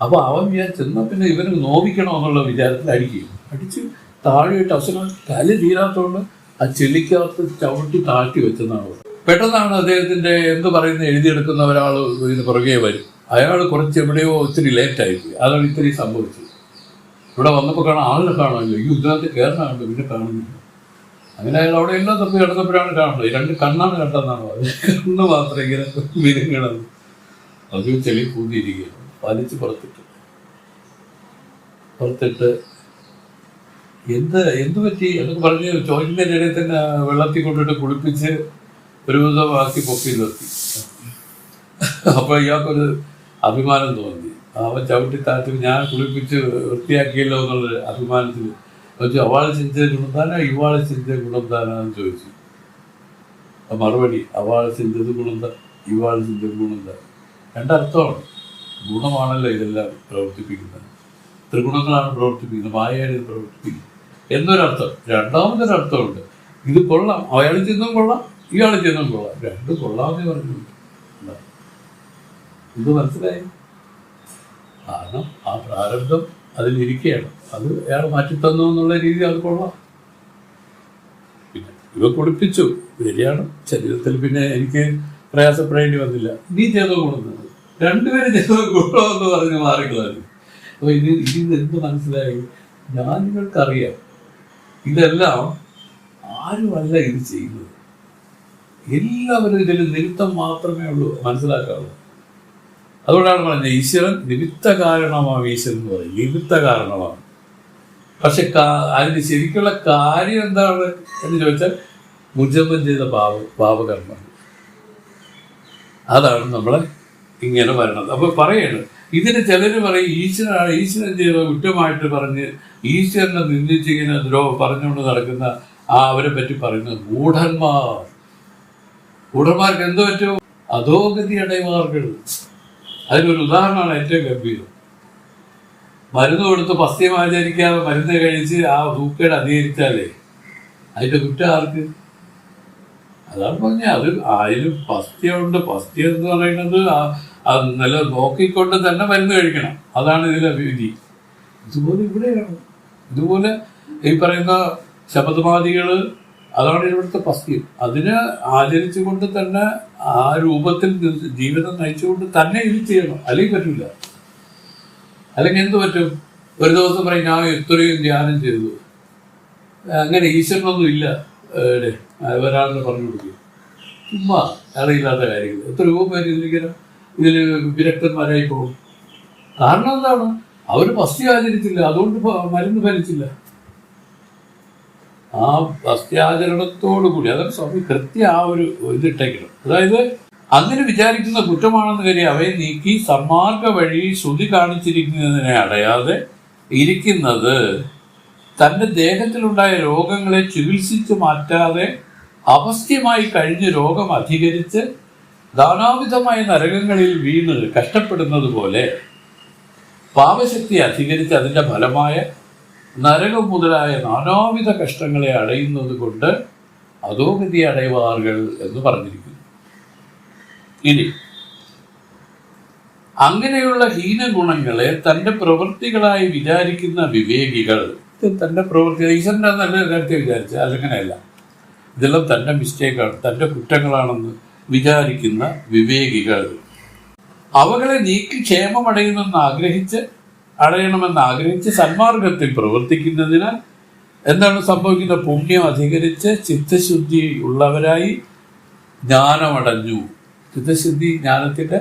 അപ്പോൾ അവൻ ചെന്നാൽ പിന്നെ ഇവന് നോവിക്കണോ എന്നുള്ള വിചാരത്തിൽ അടിക്കും. അടിച്ച് താഴെയിട്ട് അവസരം കലി തീരാത്തതുകൊണ്ട് ആ ചെളിക്കകത്ത് ചവിട്ടി താഴ്ത്തി വെച്ചെന്നാണ്. പെട്ടെന്നാണ് അദ്ദേഹത്തിന്റെ എന്ത് പറയുന്ന എഴുതിയെടുക്കുന്ന ഒരാൾ ഇതിന് പുറകെ വരും. അയാൾ കുറച്ച് എവിടെയോ ഒത്തിരി ലേറ്റായിപ്പോയി. അതാണ് ഇത്തിരി സംഭവിച്ചത്. ഇവിടെ വന്നപ്പോൾ കാണാൻ ആളിനെ കാണാമല്ലോ, ഈ ഇതിനകത്ത് കയറാനുണ്ട്, പിന്നെ കാണുന്നില്ല. അങ്ങനെ അയാൾ അവിടെ എല്ലാം തപ്പി കിടന്നപ്പോഴാണ് കാണുന്നത്. 2 കണ്ണാണ് കണ്ടെന്നാണ് പറഞ്ഞത്. കണ്ണ് മാത്രം ഇങ്ങനെ വിരങ്ങണത്. അത് ചെളി കൂതിയിരിക്കുകയാണ്. വലിച്ച് പുറത്തിട്ട് എന്ത് പറ്റി എന്നൊക്കെ പറഞ്ഞ് ചോദിക്കുന്നതിൻ്റെ ഇടയിൽ തന്നെ വെള്ളത്തിൽ കൊണ്ടിട്ട് കുളിപ്പിച്ച് ഒരു വിധമാക്കി പൊക്കി നിർത്തി. അപ്പോൾ ഇയാൾക്കൊരു അഭിമാനം തോന്നി. അവൻ ചവിട്ടി താഴ്ത്തി ഞാൻ കുളിപ്പിച്ച് വൃത്തിയാക്കിയല്ലോ എന്നുള്ളൊരു അഭിമാനത്തിൽ ചോദിച്ചു, അവളെ ചിന്ത ഗുണം താനാ ഇവാളെ ചിന്ത ഗുണം താനാന്ന് ചോദിച്ചു. മറുപടി അവളെ ചിന്തത് ഗുണം താ ഇവാളെ ചിന്ത ഗുണം താ. 2 അർത്ഥമാണ്. ഗുണമാണല്ലോ ഇതെല്ലാം പ്രവർത്തിപ്പിക്കുന്നത്, ത്രിഗുണങ്ങളാണ് പ്രവർത്തിപ്പിക്കുന്നത്, മായയാണ് പ്രവർത്തിപ്പിക്കുന്നത് എന്നൊരർത്ഥം. രണ്ടാമതൊരർത്ഥമുണ്ട്, ഇത് കൊള്ളാം, അയാൾ ചെന്നും കൊള്ളാം, ഇയാൾ ചെന്നും കൊള്ളാം, 2 കൊള്ളാമെന്നേ പറഞ്ഞു. ഇത് മനസ്സിലായി? കാരണം ആ പ്രാരബ്ധം അതിലിരിക്കുകയാണ്. അത് അയാൾ മാറ്റിത്തന്നു എന്നുള്ള രീതി അത് കൊള്ളാം. പിന്നെ ഇവ കുളിപ്പിച്ചു, ശരിയാണ്. ശരീരത്തിൽ പിന്നെ എനിക്ക് പ്രയാസപ്പെടേണ്ടി വന്നില്ല. നീ ചെയ്തോ ഗുണം, 2 പേരും ചെയ്തോ ഗുണമെന്ന് പറഞ്ഞ് മാറിക്കളായിരുന്നു. അപ്പോൾ ഇത് എന്ത് മനസ്സിലായി? ജ്ഞാനികൾക്കറിയാം ഇതെല്ലാം ആരുമല്ല ഇത് ചെയ്യുന്നത്. എല്ലാവരും ഇതിൽ നിമിത്തം മാത്രമേ ഉള്ളൂ മനസ്സിലാക്കാവുള്ളൂ. അതുകൊണ്ടാണ് പറഞ്ഞത് ഈശ്വരൻ നിമിത്ത കാരണമാണ്. ഈശ്വരൻ എന്ന് പറയും നിമിത്ത കാരണമാണ്. പക്ഷെ അതിന് ശരിക്കുള്ള കാര്യം എന്താണ് എന്ന് ചോദിച്ചാൽ മുജമ്മൻ ചെയ്ത പാപകർമ്മം. അതാണ് നമ്മളെ ഇങ്ങനെ വരണത്. അപ്പൊ പറയാണ്, ഇതിന് ചിലര് പറയും ഈശ്വരൻ ചെയ്ത കുറ്റമായിട്ട് പറഞ്ഞ് ഈശ്വരനെ നിന്ദിച്ചിങ്ങനെ പറഞ്ഞുകൊണ്ട് നടക്കുന്ന അവരെ പറ്റി പറയുന്നത് മൂഢന്മാർക്ക് എന്ത് പറ്റും? അധോഗതി അടൈവാർകൾ. അതിനൊരു ഉദാഹരണമാണ് ഏറ്റവും ഗംഭീരം. മരുന്ന് കൊടുത്ത് പസ്യം ആചരിക്കാതെ മരുന്ന് കഴിച്ച് ആ സൂക്കേട് അധികരിച്ചാലേ അതിന്റെ കുറ്റം ആർക്ക്? അതാണ് പറഞ്ഞത്. അത് അതിലും പസ്യമുണ്ട്. പസ്യം എന്ന് പറയുന്നത് അത് നല്ല നോക്കിക്കൊണ്ട് തന്നെ മരുന്ന് കഴിക്കണം. അതാണ് ഇതിലെ വിധി. ഇതുപോലെ ഇവിടെയാണ്. ഇതുപോലെ ഈ പറയുന്ന ശബദമാദികള്, അതാണ് ഇവിടുത്തെ പസ്യം. അതിനെ ആചരിച്ചുകൊണ്ട് തന്നെ ആ രൂപത്തിൽ ജീവിതം നയിച്ചുകൊണ്ട് തന്നെ ഇത് ചെയ്യണം. അല്ലെങ്കിൽ പറ്റില്ല. അല്ലെങ്കിൽ എന്ത് പറ്റും? ഒരു ദിവസം പറയും ഞാൻ ഇത്രയും ധ്യാനം ചെയ്തു. അങ്ങനെ ഈശ്വരനൊന്നും ഇല്ല ഒരാളിനെ പറഞ്ഞു കൊടുക്കുക. ചുമ്മാ അറിയില്ലാത്ത കാര്യങ്ങൾ. എത്രയോ പേര് ഇതിൽ വിരക്തന്മാരായി പോകും. കാരണം എന്താണ്? അവർ പസ്യം ആചരിച്ചില്ല, അതുകൊണ്ട് മരുന്ന് ഫലിച്ചില്ല. ആ പസ്യാചരണത്തോടു കൂടി അതാണ് സ്വാമി കൃത്യം ആ ഒരു ഇതിട്ടേക്കണം. അതായത് അങ്ങനെ വിചാരിക്കുന്ന കുറ്റമാണെന്ന് കരുതി അവയെ നീക്കി സന്മാർഗ വഴി ശ്രുതി കാണിച്ചിരിക്കുന്നതിനെ അടയാതെ ഇരിക്കുന്നത് തൻ്റെ ദേഹത്തിലുണ്ടായ രോഗങ്ങളെ ചികിത്സിച്ച് മാറ്റാതെ അപസ്യമായി കഴിഞ്ഞ് രോഗം അധികരിച്ച് നാനാവിധമായ നരകങ്ങളിൽ വീണ് കഷ്ടപ്പെടുന്നത് പോലെ പാപശക്തി അധികരിച്ച് അതിൻ്റെ ഫലമായ നരകം മുതലായ നാനാവിധ കഷ്ടങ്ങളെ അടയുന്നത് കൊണ്ട് അധോഗതി അടയുവാറുകൾ എന്ന് പറഞ്ഞിരിക്കുന്നു. ഇനി അങ്ങനെയുള്ള ഹീനഗുണങ്ങളെ തൻ്റെ പ്രവൃത്തികളായി വിചാരിക്കുന്ന വിവേകികൾ, തൻ്റെ പ്രവൃത്തി ഈശ്വരൻ്റെ നല്ല കാര്യത്തെ വിചാരിച്ച അതങ്ങനെയല്ല, ഇതെല്ലാം തൻ്റെ മിസ്റ്റേക്കാണ്, തൻ്റെ കുറ്റങ്ങളാണെന്ന് വിചാരിക്കുന്ന വിവേകികൾ അവകളെ നീക്കി അടയണമെന്ന് ആഗ്രഹിച്ച് സന്മാർഗത്തിൽ പ്രവർത്തിക്കുന്നതിനാൽ എന്താണ് സംഭവിക്കുന്നത്? പുണ്യം അധികരിച്ച് ചിത്തശുദ്ധി ഉള്ളവരായി ജ്ഞാനമടഞ്ഞു. ചിത്തശുദ്ധി ജ്ഞാനത്തിന്റെ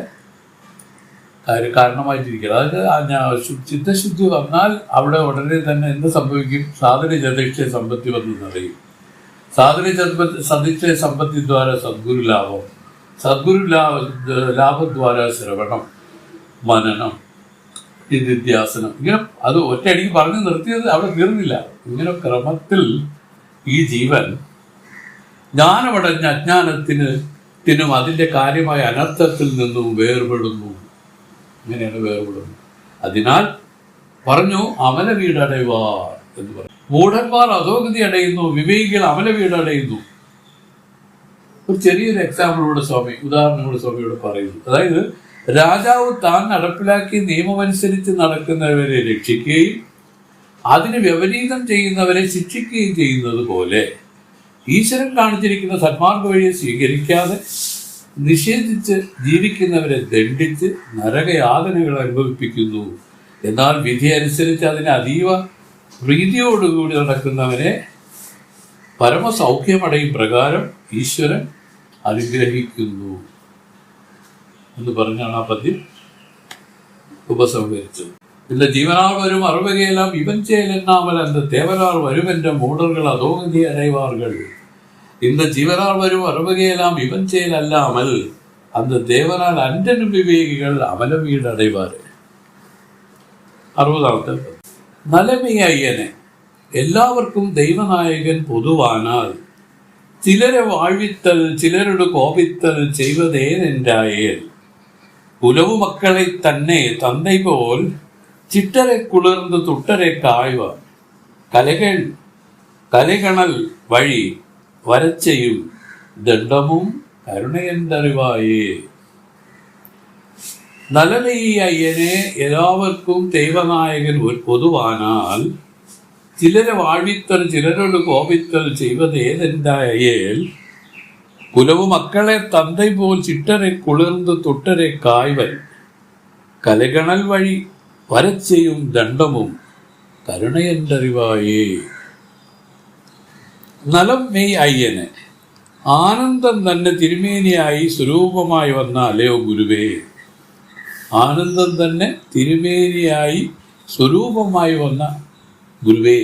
കാരണമായിട്ടിരിക്കുന്നത്. അതായത് ചിത്തശുദ്ധി വന്നാൽ അവിടെ ഉടനെ തന്നെ എന്ത് സംഭവിക്കും? സാധന ചതുക്ഷ സമ്പത്തി വന്ന് നിറയും. സാധന സതിക്ഷ സമ്പത്തി ദ്വാര സദ്ഗുരു ലാഭം, സദ്ഗുരു ലാഭദ്വാര ശ്രവണം, മനനം, നിധ്യാസനം. ഇങ്ങനെ അത് ഒറ്റയടിക്ക് പറഞ്ഞു നിർത്തിയത് അവിടെ തീർന്നില്ല. ഇങ്ങനെ ക്രമത്തിൽ ഈ ജീവൻ ജ്ഞാനമടഞ്ഞ അജ്ഞാനത്തിനും അതിൻ്റെ കാര്യമായ അനർത്ഥത്തിൽ നിന്നും വേർപെടുന്നു. ഇങ്ങനെയാണ് വേർപെടുന്നത്. അതിനാൽ പറഞ്ഞു അമല വീടടയുവാർ എന്ന് പറഞ്ഞു. മൂഢന്മാർ അധോഗതി അടയുന്നു, വിവേകികൾ അമല വീടടയുന്നു. ഒരു ചെറിയൊരു ഉദാഹരണങ്ങളോട് സ്വാമിയോട് പറയുന്നു. അതായത് രാജാവ് താൻ നടപ്പിലാക്കിയ നിയമമനുസരിച്ച് നടക്കുന്നവരെ രക്ഷിക്കുകയും അതിന് വിപരീതം ചെയ്യുന്നവരെ ശിക്ഷിക്കുകയും ചെയ്യുന്നത് പോലെ ഈശ്വരൻ കാണിച്ചിരിക്കുന്ന സന്മാർഗ വഴിയെ സ്വീകരിക്കാതെ നിഷേധിച്ച് ജീവിക്കുന്നവരെ ദണ്ഡിച്ച് നരകയാതനകൾ അനുഭവിപ്പിക്കുന്നു. എന്നാൽ വിധി അനുസരിച്ച് അതിനെ അതീവ പ്രീതിയോടുകൂടി നടക്കുന്നവരെ പരമസൗഖ്യമടയും പ്രകാരം ഈശ്വരൻ അനുഗ്രഹിക്കുന്നു എന്ന് പറഞ്ഞാണ് ആ പദ്യം ഉപസംഹരിച്ചത്. പിന്നെ ജീവനാൾ വരും അറുവകയെല്ലാം ഇവൻ ചേലെന്നാമൽ അന്ത തേവനാൾ വരുമെന്റെ മൂടറുകൾ അധോഗതി അടൈവാറുകൾ. ഇന്ന് ജീവനാൾ വരും അറുവകയെല്ലാം ഇവൻ ചേലല്ലാമൽ അന്ത ദേവനാൽ അന്റനും വിവേകികൾ അമല വീടടൈവാറ്. 60ാമത്തെ നലമയയ്യനെ എല്ലാവർക്കും ദൈവനായകൻ പൊതുവാനാൽ ചിലരെ വാഴ്വിത്തൽ ചിലരുടെ കോപിത്തൽ ചെയ്വതേനെന്റായേൽ കുലവു മക്കളെ തന്നെ തந்தை പോൽ ചിട്ടരെ കുളിർന്ന് തുട്ടരെ കായ്വ കലകണൽ വഴി വരച്ചയും ദണ്ഡമും കരുണയെന്തറിവായേ. നലമയി അയ്യനെ എല്ലാവർക്കും ദൈവനായകൻ പൊതുവാനാൽ ചിലരെ വാഴ്വിത്തൽ ചിലരോട് കോപിത്തൽ ചെയ്വതേതെന്റായേൽ കുലവു മക്കളെ തந்தை പോൽ ചിട്ടരെ കുളിർന്ന് തുട്ടരെ കായ്വൻ കലകണൽ വഴി വരച്ചയും ദണ്ഡമും കരുണയെന്തറിവായേ. നലം മെയ് അയ്യന് ആനന്ദം തന്നെ തിരുമേനിയായി സ്വരൂപമായി വന്ന അലയോ ഗുരുവേ. ആനന്ദം തന്നെ തിരുമേനിയായി സ്വരൂപമായി വന്ന ഗുരുവേ.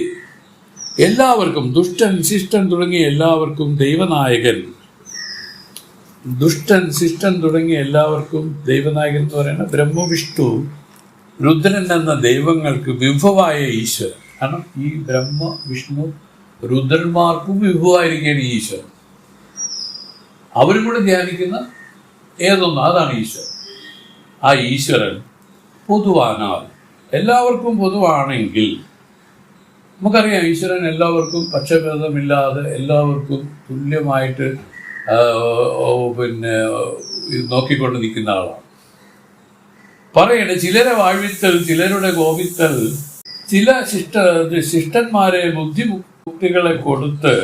എല്ലാവർക്കും ദുഷ്ടൻ ശിഷ്ടൻ തുടങ്ങിയ എല്ലാവർക്കും ദൈവനായകൻ ദുഷ്ടൻ, ശിഷ്ടൻ തുടങ്ങിയ എല്ലാവർക്കും ദൈവനായകൻ എന്ന് പറയുന്നത് ബ്രഹ്മവിഷ്ണു രുദ്രൻ എന്ന ദൈവങ്ങൾക്ക് വിഭവായ ഈശ്വരൻ. കാരണം ഈ ബ്രഹ്മ വിഷ്ണു രുദ്രന്മാർക്കും വിഭവമായിരിക്കുകയാണ് ഈശ്വരൻ. അവരും കൂടെ ധ്യാനിക്കുന്ന ഏതൊന്നും അതാണ് ഈശ്വരൻ. ആ ഈശ്വരൻ പൊതുവാനാൽ, എല്ലാവർക്കും പൊതുവാണെങ്കിൽ, നമുക്കറിയാം ഈശ്വരൻ എല്ലാവർക്കും പക്ഷഭേദമില്ലാതെ എല്ലാവർക്കും തുല്യമായിട്ട് നോക്കിക്കൊണ്ട് നിൽക്കുന്ന ആളാണ്. പറയണേ, ചിലരെ വാഴ്വിത്തൽ, ചിലരുടെ കോപിത്തൽ, ചില ശിഷ്ടന്മാരെ ബുദ്ധിമുക്തികളെ കൊടുത്ത്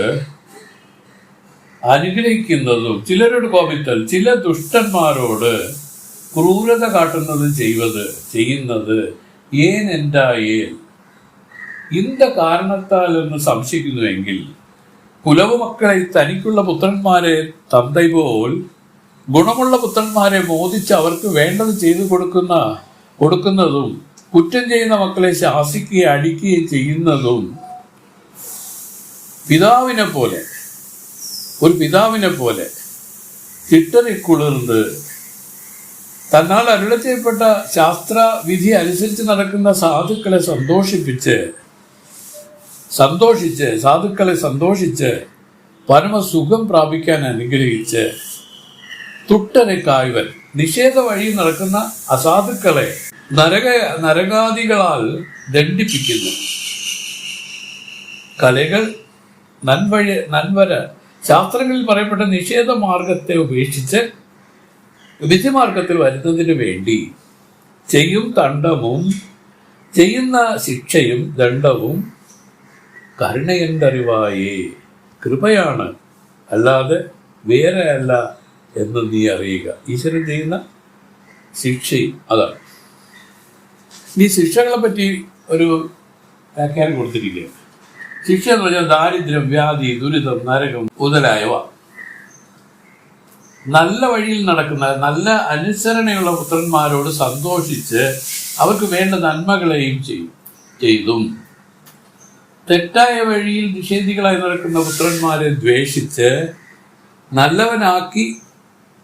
അനുഗ്രഹിക്കുന്നതും, ചിലരോട് കോപിത്തൽ, ചില ദുഷ്ടന്മാരോട് ക്രൂരത കാട്ടുന്നത് ചെയ്യുന്നത് ഏനെന്തായേൽ ഇന്ത കാരണത്താൽ എന്ന് സംശയിക്കുന്നുവെങ്കിൽ, കുലവുമക്കളെ തനിക്കുള്ള പുത്രന്മാരെ തന്തൈ പോൽ ഗുണമുള്ള പുത്രന്മാരെ മോദിച്ച് അവർക്ക് വേണ്ടത് ചെയ്തു കൊടുക്കുന്നതും, കുറ്റം ചെയ്യുന്ന മക്കളെ ശാസിക്കുകയും അടിക്കുകയും ചെയ്യുന്നതും ഒരു പിതാവിനെ പോലെ ചിട്ടറിക്കുളിർന്ന് തന്നാൽ അരുളി ചെയ്യപ്പെട്ട ശാസ്ത്രവിധി അനുസരിച്ച് നടക്കുന്ന സാധുക്കളെ സന്തോഷിച്ച് പരമസുഖം പ്രാപിക്കാൻ അനുഗ്രഹിച്ച് തുട്ടനെ കായ്വൻ നിഷേധ വഴി നടക്കുന്ന അസാധുക്കളെ നരകാദികളാൽ ദണ്ഡിപ്പിക്കുന്നു. കലകൾ നന്വര ശാസ്ത്രങ്ങളിൽ പറയപ്പെട്ട നിഷേധ മാർഗത്തെ ഉപേക്ഷിച്ച് വിധിമാർഗത്തിൽ വരുന്നതിന് വേണ്ടി ചെയ്യുന്ന ശിക്ഷയും ദണ്ഡവും കരുണയെന്തറിവായേ, കൃപയാണ്, അല്ലാതെ വേറെ അല്ല എന്ന് നീ അറിയുക. ഈശ്വരൻ ചെയ്യുന്ന ശിക്ഷയും അതാണ്. ഈ ശിക്ഷകളെ പറ്റി ഒരു വ്യാഖ്യാനം കൊടുത്തിരിക്കുകയാണ്. ശിക്ഷ എന്ന് പറഞ്ഞാൽ ദാരിദ്ര്യം, വ്യാധി, ദുരിതം, നരകം മുതലായവ. നല്ല വഴിയിൽ നടക്കുന്ന നല്ല അനുസരണയുള്ള പുത്രന്മാരോട് സന്തോഷിച്ച് അവർക്ക് വേണ്ട നന്മകളെയും ചെയ്തും, തെറ്റായ വഴിയിൽ നിഷേധികളായി നടക്കുന്ന പുത്രന്മാരെ ദ്വേഷിച്ച് നല്ലവനാക്കി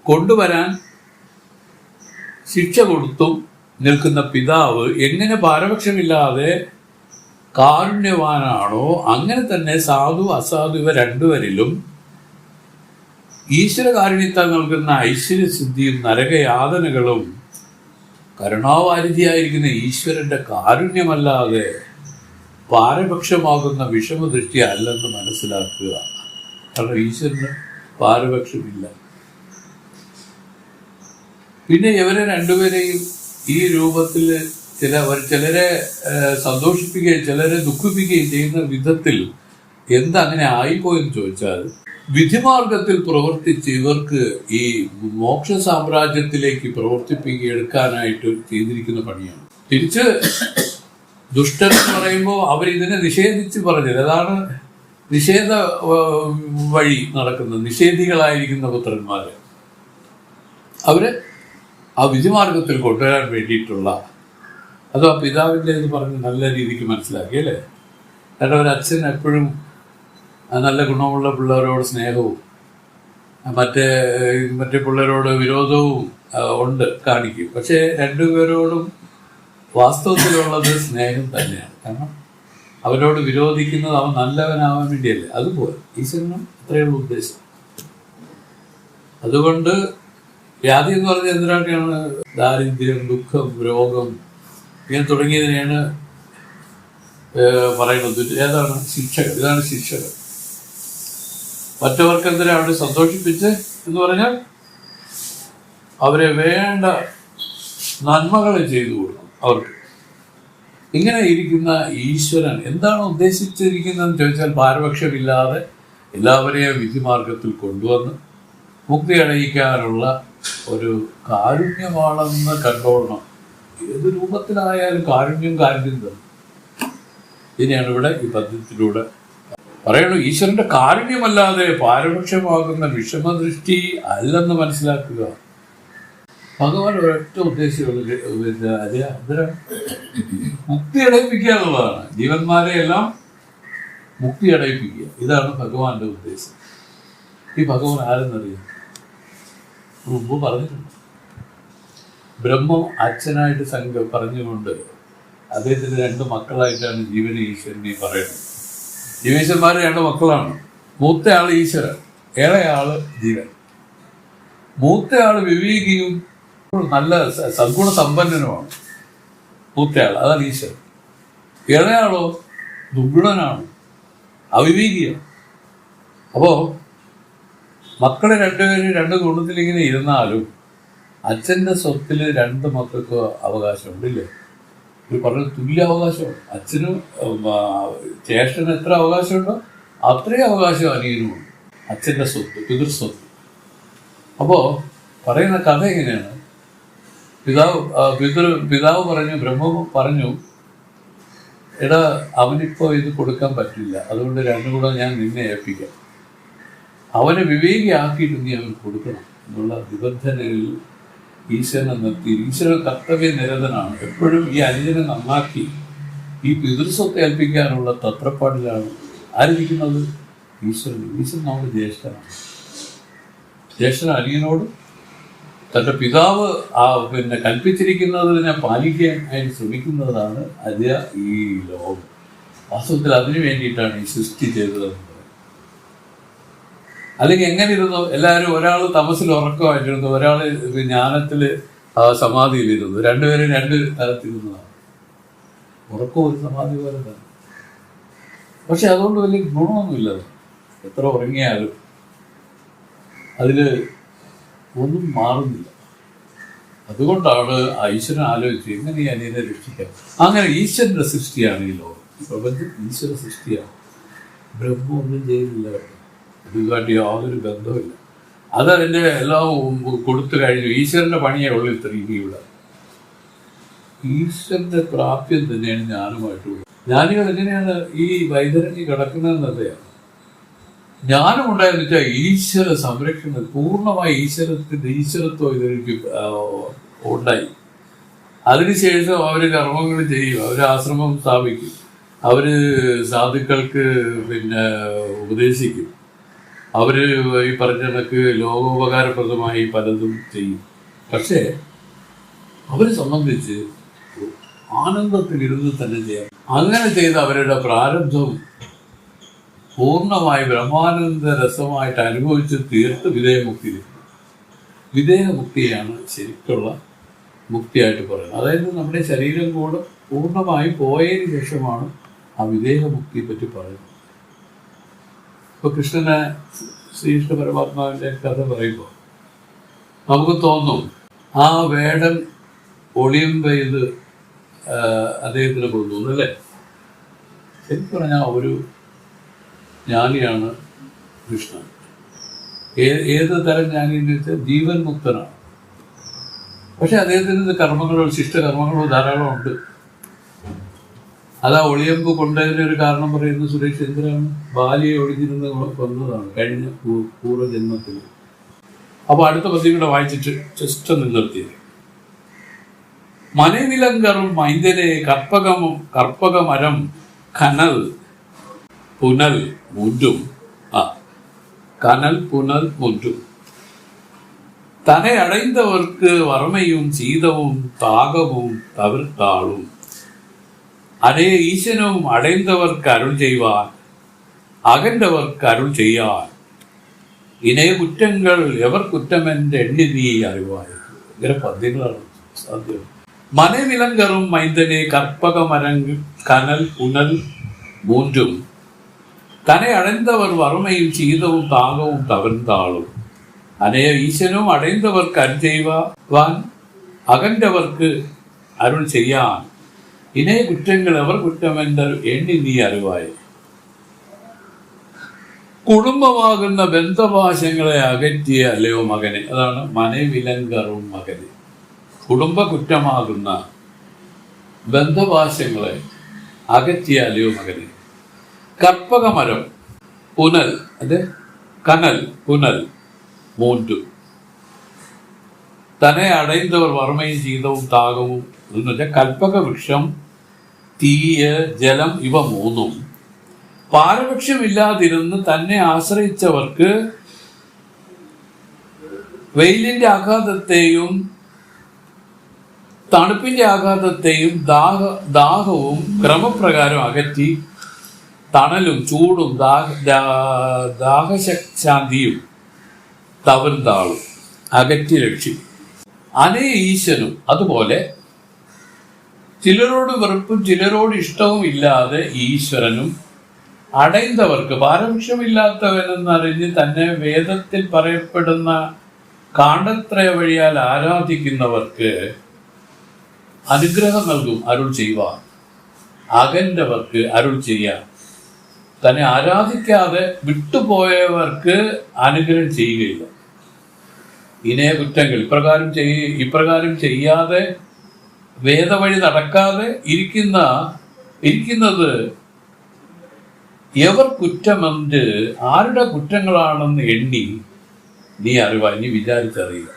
കൊണ്ടുവരാൻ ശിക്ഷ കൊടുത്തും നിൽക്കുന്ന പിതാവ് എങ്ങനെ പാരപക്ഷമില്ലാതെ കാരുണ്യവാനാണോ, അങ്ങനെ തന്നെ സാധു അസാധു ഇവ രണ്ടുപേരിലും ഈശ്വര കാരുണ്യത്താൽ നൽകുന്ന ഐശ്വര്യസിദ്ധിയും നരകയാതനകളും കരുണാവാരിധിയായിരിക്കുന്ന ഈശ്വരന്റെ കാരുണ്യമല്ലാതെ പാരപക്ഷമാകുന്ന വിഷമദൃഷ്ടി അല്ലെന്ന് മനസ്സിലാക്കുക. കാരണം ഈശ്വരന് പാരപക്ഷമില്ല. പിന്നെ ഇവരെ രണ്ടുപേരെയും ഈ രൂപത്തിൽ ചിലരെ സന്തോഷിപ്പിക്കുകയും ചിലരെ ദുഃഖിപ്പിക്കുകയും ചെയ്യുന്ന വിധത്തിൽ എന്തങ്ങനെ ആയിപ്പോയെന്ന് ചോദിച്ചാൽ, വിധിമാർഗത്തിൽ പ്രവർത്തിച്ച് ഇവർക്ക് ഈ മോക്ഷ സാമ്രാജ്യത്തിലേക്ക് എടുക്കാനായിട്ട് ചെയ്തിരിക്കുന്ന പണിയാണ്. തിരിച്ച് ദുഷ്ടൻ എന്ന് പറയുമ്പോൾ അവരിതിനെ നിഷേധിച്ച് പറഞ്ഞത്, അതാണ് നിഷേധ വഴി നടക്കുന്നത്. നിഷേധികളായിരിക്കുന്ന പുത്രന്മാര് അവര് ആ വിധിമാർഗത്തിൽ കൊണ്ടുവരാൻ വേണ്ടിയിട്ടുള്ള, അത് ആ പിതാവിൻ്റെ എന്ന് പറഞ്ഞ് നല്ല രീതിക്ക് മനസ്സിലാക്കി അല്ലേ. കാരണം ഒരച്ഛൻ എപ്പോഴും നല്ല ഗുണമുള്ള പിള്ളേരോട് സ്നേഹവും മറ്റേ പിള്ളേരോട് വിരോധവും കാണിക്കും. പക്ഷെ രണ്ടുപേരോടും വാസ്തവത്തിലുള്ളത് സ്നേഹം തന്നെയാണ്. കാരണം അവരോട് വിരോധിക്കുന്നത് അവൻ നല്ലവനാവാൻ വേണ്ടിയല്ലേ. അതുപോലെ ഈശ്വരനും അത്രയുള്ള ഉദ്ദേശം. അതുകൊണ്ട് വ്യാധി എന്ന് പറഞ്ഞാൽ എന്തിനൊക്കെയാണ്? ദാരിദ്ര്യം, ദുഃഖം, രോഗം ഇങ്ങനെ തുടങ്ങിയതിനെയാണ് പറയുന്നത്. ഏതാണ്? ശിക്ഷകൾ. ഇതാണ് ശിക്ഷകൾ. മറ്റവർക്ക് എന്തിനാ അവരെ സന്തോഷിപ്പിച്ച് എന്ന് പറഞ്ഞാൽ അവരെ വേണ്ട നന്മകൾ ചെയ്തു കൊടുക്കും അവർക്ക്. ഇങ്ങനെ ഇരിക്കുന്ന ഈശ്വരൻ എന്താണ് ഉദ്ദേശിച്ചിരിക്കുന്നതെന്ന് ചോദിച്ചാൽ, പാരപക്ഷമില്ലാതെ എല്ലാവരെയും വിധിമാർഗത്തിൽ കൊണ്ടുവന്ന് മുക്തി അടയിക്കാനുള്ള ഒരു കാരുണ്യമാണെന്ന് കണ്ടോളണം. ഏത് രൂപത്തിലായാലും കാരുണ്യം തന്നെ. ഇതിനെയാണ് ഇവിടെ ഈ പദ്യത്തിലൂടെ പറയുള്ളൂ. ഈശ്വരന്റെ കാരുണ്യമല്ലാതെ പാരപക്ഷമാകുന്ന വിഷമദൃഷ്ടി അല്ലെന്ന് മനസ്സിലാക്കുക. ഭഗവാൻ ഒരൊറ്റ ഉദ്ദേശമുള്ള മുക്തി അടയിപ്പിക്കുക എന്നുള്ളതാണ്. ജീവന്മാരെ എല്ലാം മുക്തി അടയിപ്പിക്കുക, ഇതാണ് ഭഗവാന്റെ ഉദ്ദേശം. ഈ ഭഗവാൻ ആരെന്നറിയാം? മുമ്പ് പറഞ്ഞിട്ടുണ്ട്. ബ്രഹ്മം അച്ഛനായിട്ട് പറഞ്ഞുകൊണ്ട് അദ്ദേഹത്തിന് 2 മക്കളായിട്ടാണ് ജീവനെ ഈശ്വരനെ പറയുന്നത്. ജീവേശ്വരന്മാർ 2 മക്കളാണ്. മൂത്തയാൾ ഈശ്വരൻ, ഇളയാള് ജീവൻ. മൂത്തയാൾ വിവേകിയും നല്ല സദ്ഗുണ സമ്പന്നനുമാണ്. മൂത്തയാൾ, അതാണ് ഈശ്വരൻ. ഇളയാളോ ദുർഗുണനാണ്, അവിവേകിയാണ്. അപ്പോ മക്കളെ 2 പേര് 2 ഗുണത്തിലിങ്ങനെ ഇരുന്നാലും അച്ഛൻ്റെ സ്വത്തിൽ 2 മക്കൾക്ക് അവകാശമുണ്ടില്ലേ? ഒരു പറഞ്ഞ തുല്യ അവകാശമാണ്. അച്ഛനും ജ്യേഷ്ഠന് എത്ര അവകാശമുണ്ടോ അത്രയും അവകാശം അനിയനുമുണ്ട്. അച്ഛൻ്റെ സ്വത്ത്, പിതൃസ്വത്ത്. അപ്പോൾ പറയുന്ന കഥ എങ്ങനെയാണ്? പിതാവ് പറഞ്ഞു, ബ്രഹ്മ പറഞ്ഞു, എടാ അവനിപ്പോൾ ഇത് കൊടുക്കാൻ പറ്റില്ല, അതുകൊണ്ട് 2 കൂടെ ഞാൻ നിന്നെ ഏൽപ്പിക്കാം. അവനെ വിവേകിയാക്കിയിട്ട് നീ അവന് കൊടുക്കണം എന്നുള്ള നിബന്ധനയിൽ ഈശ്വരനെ നിർത്തി. ഈശ്വരൻ കർത്തവ്യ നിരതനാണ്. എപ്പോഴും ഈ അനുജനെ നന്നാക്കി ഈ പിതൃസ്വത്ത് ഏൽപ്പിക്കാനുള്ള തത്രപ്പാടിലാണ് ആരംഭിക്കുന്നത് ഈശ്വരൻ. ഈശ്വരൻ നമ്മുടെ ജ്യേഷ്ഠനാണ്. ജ്യേഷ്ഠൻ അനിയനോട് തൻ്റെ പിതാവ് കൽപ്പിച്ചിരിക്കുന്നതിനെ പാലിക്കാൻ ആയിട്ട് ശ്രമിക്കുന്നതാണ് ഈ ലോകം. വാസ്തവത്തിൽ അതിനു വേണ്ടിയിട്ടാണ് ഈ സൃഷ്ടി ചെയ്തതെന്ന് പറയുന്നത്. അല്ലെങ്കിൽ എങ്ങനെ ഇരുന്നു? എല്ലാവരും, ഒരാൾ തമസിൽ ഉറക്കമായിട്ടിരുന്നു, ഒരാൾ ജ്ഞാനത്തിൽ സമാധിയിലിരുന്നു. 2 പേരും 2 തരത്തിരുന്നതാണ്. ഉറക്കം ഒരു സമാധി പോലെ തന്നെ. പക്ഷെ അതുകൊണ്ട് വലിയ ഗുണമൊന്നുമില്ല. എത്ര ഉറങ്ങിയാലും അതിൽ ഒന്നും മാറുന്നില്ല. അതുകൊണ്ടാണ് ഈശ്വരൻ ആലോചിച്ച് എങ്ങനെ ഈ അനിയനെ രക്ഷിക്കാം. അങ്ങനെ ഈശ്വരന്റെ സൃഷ്ടിയാണ് ഈ ലോകം. ഈ പ്രപഞ്ചം ഈശ്വര സൃഷ്ടിയാണ്. ബ്രഹ്മം ഒന്നും ചെയ്യുന്നില്ല. ഇതുമായിട്ട് യാതൊരു ബന്ധവുമില്ല. അതതിൻ്റെ എല്ലാം കൊടുത്തു കഴിഞ്ഞു. ഈശ്വരന്റെ പണിയേ ഉള്ളൂ ഇനിയുള്ള. ഈശ്വരന്റെ പ്രാപ്യം തന്നെയാണ് ജ്ഞാനമായിട്ടുള്ളത്. ജ്ഞാനികൾ എങ്ങനെയാണ് ഈ വൈതരണി കിടക്കുന്നതെന്നറിയാം. ജ്ഞാനം ഉണ്ടായെന്ന് വെച്ചാൽ ഈശ്വര സംരക്ഷണം, പൂർണ്ണമായി ഈശ്വരത്വം ഇതിലേക്ക് ഉണ്ടായി. അതിനുശേഷം അവർ കർമ്മങ്ങൾ ചെയ്യും. അവർ ആശ്രമം സ്ഥാപിക്കും. അവർ സാധുക്കൾക്ക് ഉപദേശിക്കും. അവർ ഈ പറഞ്ഞ കണക്ക് ലോകോപകാരപ്രദമായി പലതും ചെയ്യും. പക്ഷേ അവരെ സംബന്ധിച്ച് ആനന്ദത്തിലിരുന്ന് തന്നെ ചെയ്യാം. അങ്ങനെ ചെയ്ത് അവരുടെ പ്രാരബ്ധം പൂർണ്ണമായി ബ്രഹ്മാനന്ദ രസമായിട്ട് അനുഭവിച്ച് തീർത്ത് വിദേഹമുക്തിയാണ് ശരിക്കുള്ള മുക്തിയായിട്ട് പറയുന്നത്. അതായത് നമ്മുടെ ശരീരം കൂടെ പൂർണ്ണമായി പോയതിനു ശേഷമാണ് ആ വിദേഹമുക്തിയെ പറ്റി പറയുന്നത്. ഇപ്പോൾ കൃഷ്ണനെ, ശ്രീകൃഷ്ണ പരമാത്മാവിൻ്റെ കഥ പറയുമ്പോൾ നമുക്ക് തോന്നും ആ വേടൻ ഒളിയുമ്പ ഇത് അദ്ദേഹത്തിന് കൊണ്ടുവന്നു അല്ലേ? ശരിക്കും പറഞ്ഞാൽ ഒരു ജ്ഞാനിയാണ് കൃഷ്ണൻ. ഏത് തരം ജ്ഞാനി എന്ന് വെച്ചാൽ ജീവൻ മുക്തനാണ്. പക്ഷെ അദ്ദേഹത്തിന് കർമ്മങ്ങളോ ശിഷ്ടകർമ്മങ്ങളോ ധാരാളം ഉണ്ട്. അതാ ഒളിയമ്പ് കൊണ്ടതിനൊരു കാരണം പറയുന്നത് സുരേഷ് ചന്ദ്രനാണ്. ബാലിയെ ഒളിഞ്ഞിരുന്ന് കൊന്നതാണ് കഴിഞ്ഞ പൂർവ്വജന്മത്തിൽ. അപ്പോൾ അടുത്ത പദ്യം കൂടെ വായിച്ചിട്ട് ജസ്റ്റ് നിർത്തിയത്. മനവിലങ്കറും മൈന്ദനെ കർപ്പകമരം കനൽ പുനൽ മുറ്റും കനൽ പുനൽ മുറ്റും തനെ അടൈந்தவர்க்கு வறுமையும் சீதமும் தாகமும் தவிர்த்தாலும் அதே ஈசனும் அடைந்தவர்க்கு அருள் செய்வார் அகன்றவர்க்கு அருள் செய்யார் இணைய குற்றங்கள் எவர் குற்றம் என்று எண்ணிதியை அறிவார். ഇങ്ങനെ പദ്യങ്ങളാണ് സാധ്യം. മനവിലങ്കറും മൈന്ദനെ കற்பകമരங்கு കനൽ പുനൽ മൂன்றும் தன்னை அடைந்தவர் வறுமையும் சீதமும் தாகவும் தவிர்ந்தாலும் அனைய ஈசனும் அடைந்தவர்க்கு அருள் செய்வான் அகன்றவர்க்கு அருள் செய்யான் இணைய குற்றங்கள் எவர் குற்றம் என்று എണ്ണി നീ അറിവായി. കുടുംബമാകുന്ന ബന്ധപാശങ്ങളെ അകറ്റിയ അല്ലയോ മകനെ. അതാണ് മനവിലങ്കറും മകനെ. കുടുംബ കുറ്റമാകുന്ന ബന്ധപാശങ്ങളെ അകറ്റിയ അല്ലയോ മകനെ. കർപ്പകമരം പുനൽ, അത് കനൽ പുനൽ മൂன்று തന്നെ അടൈந்தവർ വറുമയും ശീതവും താകവും എന്ന് വെച്ചാൽ കൽപ്പക വൃക്ഷം, തീയ്, ജലം ഇവ 3 പാരപക്ഷ്യമില്ലാതിരുന്ന് തന്നെ ആശ്രയിച്ചവർക്ക് വെയിലിന്റെ ആഘാതത്തെയും തണുപ്പിന്റെ ആഘാതത്തെയും ദാഹവും ക്രമപ്രകാരം അകറ്റി തണലും ചൂടും ദാഹശാന്തിയും തവരുതാളും അകറ്റി രക്ഷിക്കും. അതേ ഈശ്വരനും അതുപോലെ ചിലരോട് വെറുപ്പും ചിലരോട് ഇഷ്ടവും ഇല്ലാതെ ഈശ്വരനും അടയുന്നവർക്ക് പാരപക്ഷമില്ലാത്തവനെന്നറിഞ്ഞ് തന്നെ വേദത്തിൽ പറയപ്പെടുന്ന കാണ്ഡത്രയ വഴിയാൽ ആരാധിക്കുന്നവർക്ക് അനുഗ്രഹം നൽകും. അരുൾ ചെയ്യുവാൻ അകന്നവർക്ക് അരുൾ ചെയ്യാൻ, തന്നെ ആരാധിക്കാതെ വിട്ടുപോയവർക്ക് അനുഗ്രഹം ചെയ്യുകയില്ല. ഇനേ കുറ്റങ്ങൾ ഇപ്രകാരം ചെയ്യാതെ വേദവഴി നടക്കാതെ ഇരിക്കുന്നത് എവർ കുറ്റമെന്ന് ആരുടെ കുറ്റങ്ങളാണെന്ന് എണ്ണി നീ അറിവാ, നീ വിചാരിച്ചറിയുക.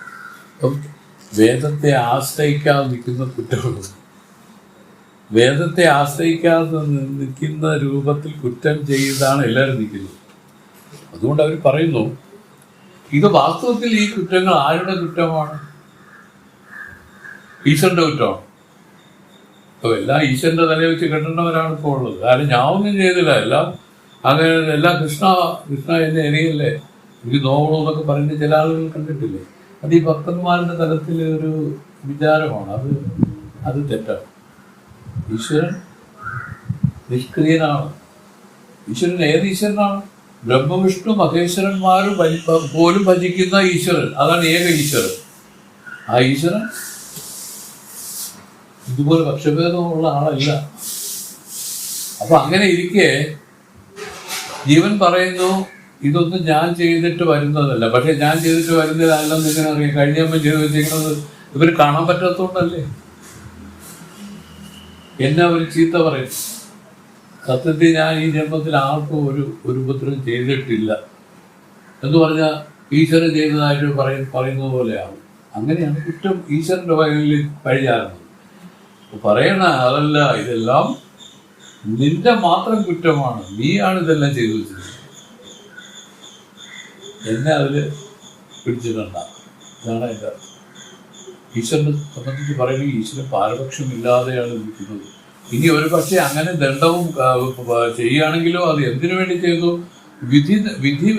വേദത്തെ ആശ്രയിക്കാതെ നിൽക്കുന്ന കുറ്റമുള്ളത്, വേദത്തെ ആശ്രയിക്കാതെ നിൽക്കുന്ന രൂപത്തിൽ കുറ്റം ചെയ്താണ് എല്ലാവരും നിൽക്കുന്നത്. അതുകൊണ്ട് അവർ പറയുന്നു, ഇത് വാസ്തവത്തിൽ ഈ കുറ്റങ്ങൾ ആരുടെ കുറ്റമാണ്? ഈശ്വരന്റെ കുറ്റമാണ്. അപ്പോൾ എല്ലാം ഈശ്വരന്റെ തലയിൽ വെച്ച് കെട്ടേണ്ടവരാണ് ഇപ്പോൾ ഉള്ളത്. കാരണം ഞാൻ ഒന്നും ചെയ്തില്ല, എല്ലാം അങ്ങനെ എല്ലാം കൃഷ്ണ എന്നെ എറിയല്ലേ, എനിക്ക് നോവണോ എന്നൊക്കെ പറയുന്ന ചില ആളുകൾ കണ്ടിട്ടില്ലേ? അത് ഈ ഭക്തന്മാരുടെ തലത്തിൽ ഒരു വിചാരമാണ്. അത് തെറ്റാണ്. ഈശ്വരൻ നിഷ്ക്രിയനാണ്. ഈശ്വരൻ ഏത് ഈശ്വരനാണ്? ബ്രഹ്മവിഷ്ണു മഹേശ്വരന്മാരും പോലും ഭജിക്കുന്ന ഈശ്വരൻ, അതാണ് ഏക ഈശ്വരൻ. ആ ഈശ്വരൻ ഇതുപോലെ പക്ഷഭേദമുള്ള ആളല്ല. അപ്പൊ അങ്ങനെ ഇരിക്കെ ജീവൻ പറയുന്നു, ഇതൊന്നും ഞാൻ ചെയ്തിട്ട് വരുന്നതല്ല. പക്ഷെ ഞാൻ ചെയ്തിട്ട് വരുന്നതല്ലെന്ന് ഇങ്ങനെ അറിയാം. കഴിഞ്ഞമ്മ ചെയ്ത് വെച്ചിരിക്കുന്നത് ഇവർ കാണാൻ പറ്റാത്തതുകൊണ്ടല്ലേ. എന്നെ അവർ ചീത്ത പറയും. സത്യത്തിൽ ഞാൻ ഈ ജന്മത്തിൽ ആർക്കും ഒരു ഉപദ്രവം ചെയ്തിട്ടില്ല എന്ന് പറഞ്ഞാൽ ഈശ്വരൻ ചെയ്തതായിട്ട് പറയുന്നത് പോലെയാവും. അങ്ങനെയാണ് കുറ്റം ഈശ്വരന്റെ വകയിൽ പഴിചാരുന്നത്. പറയണ അതല്ല, ഇതെല്ലാം നിന്റെ മാത്രം കുറ്റമാണ്, നീയാണ് ഇതെല്ലാം ചെയ്തു വെച്ചത്, എന്നെ അതിൽ പിടിച്ചിട്ടുണ്ട. ഇതാണ് എൻ്റെ ഈശ്വരനെ സംബന്ധിച്ച് പറയുന്നത്. ഈശ്വരൻ പാരപക്ഷമില്ലാതെയാണ് ഇരിക്കുന്നത്. ഇനി ഒരു പക്ഷേ അങ്ങനെ ദണ്ഡവും ചെയ്യുകയാണെങ്കിലോ അത് എന്തിനു വേണ്ടി ചെയ്തു? വിധി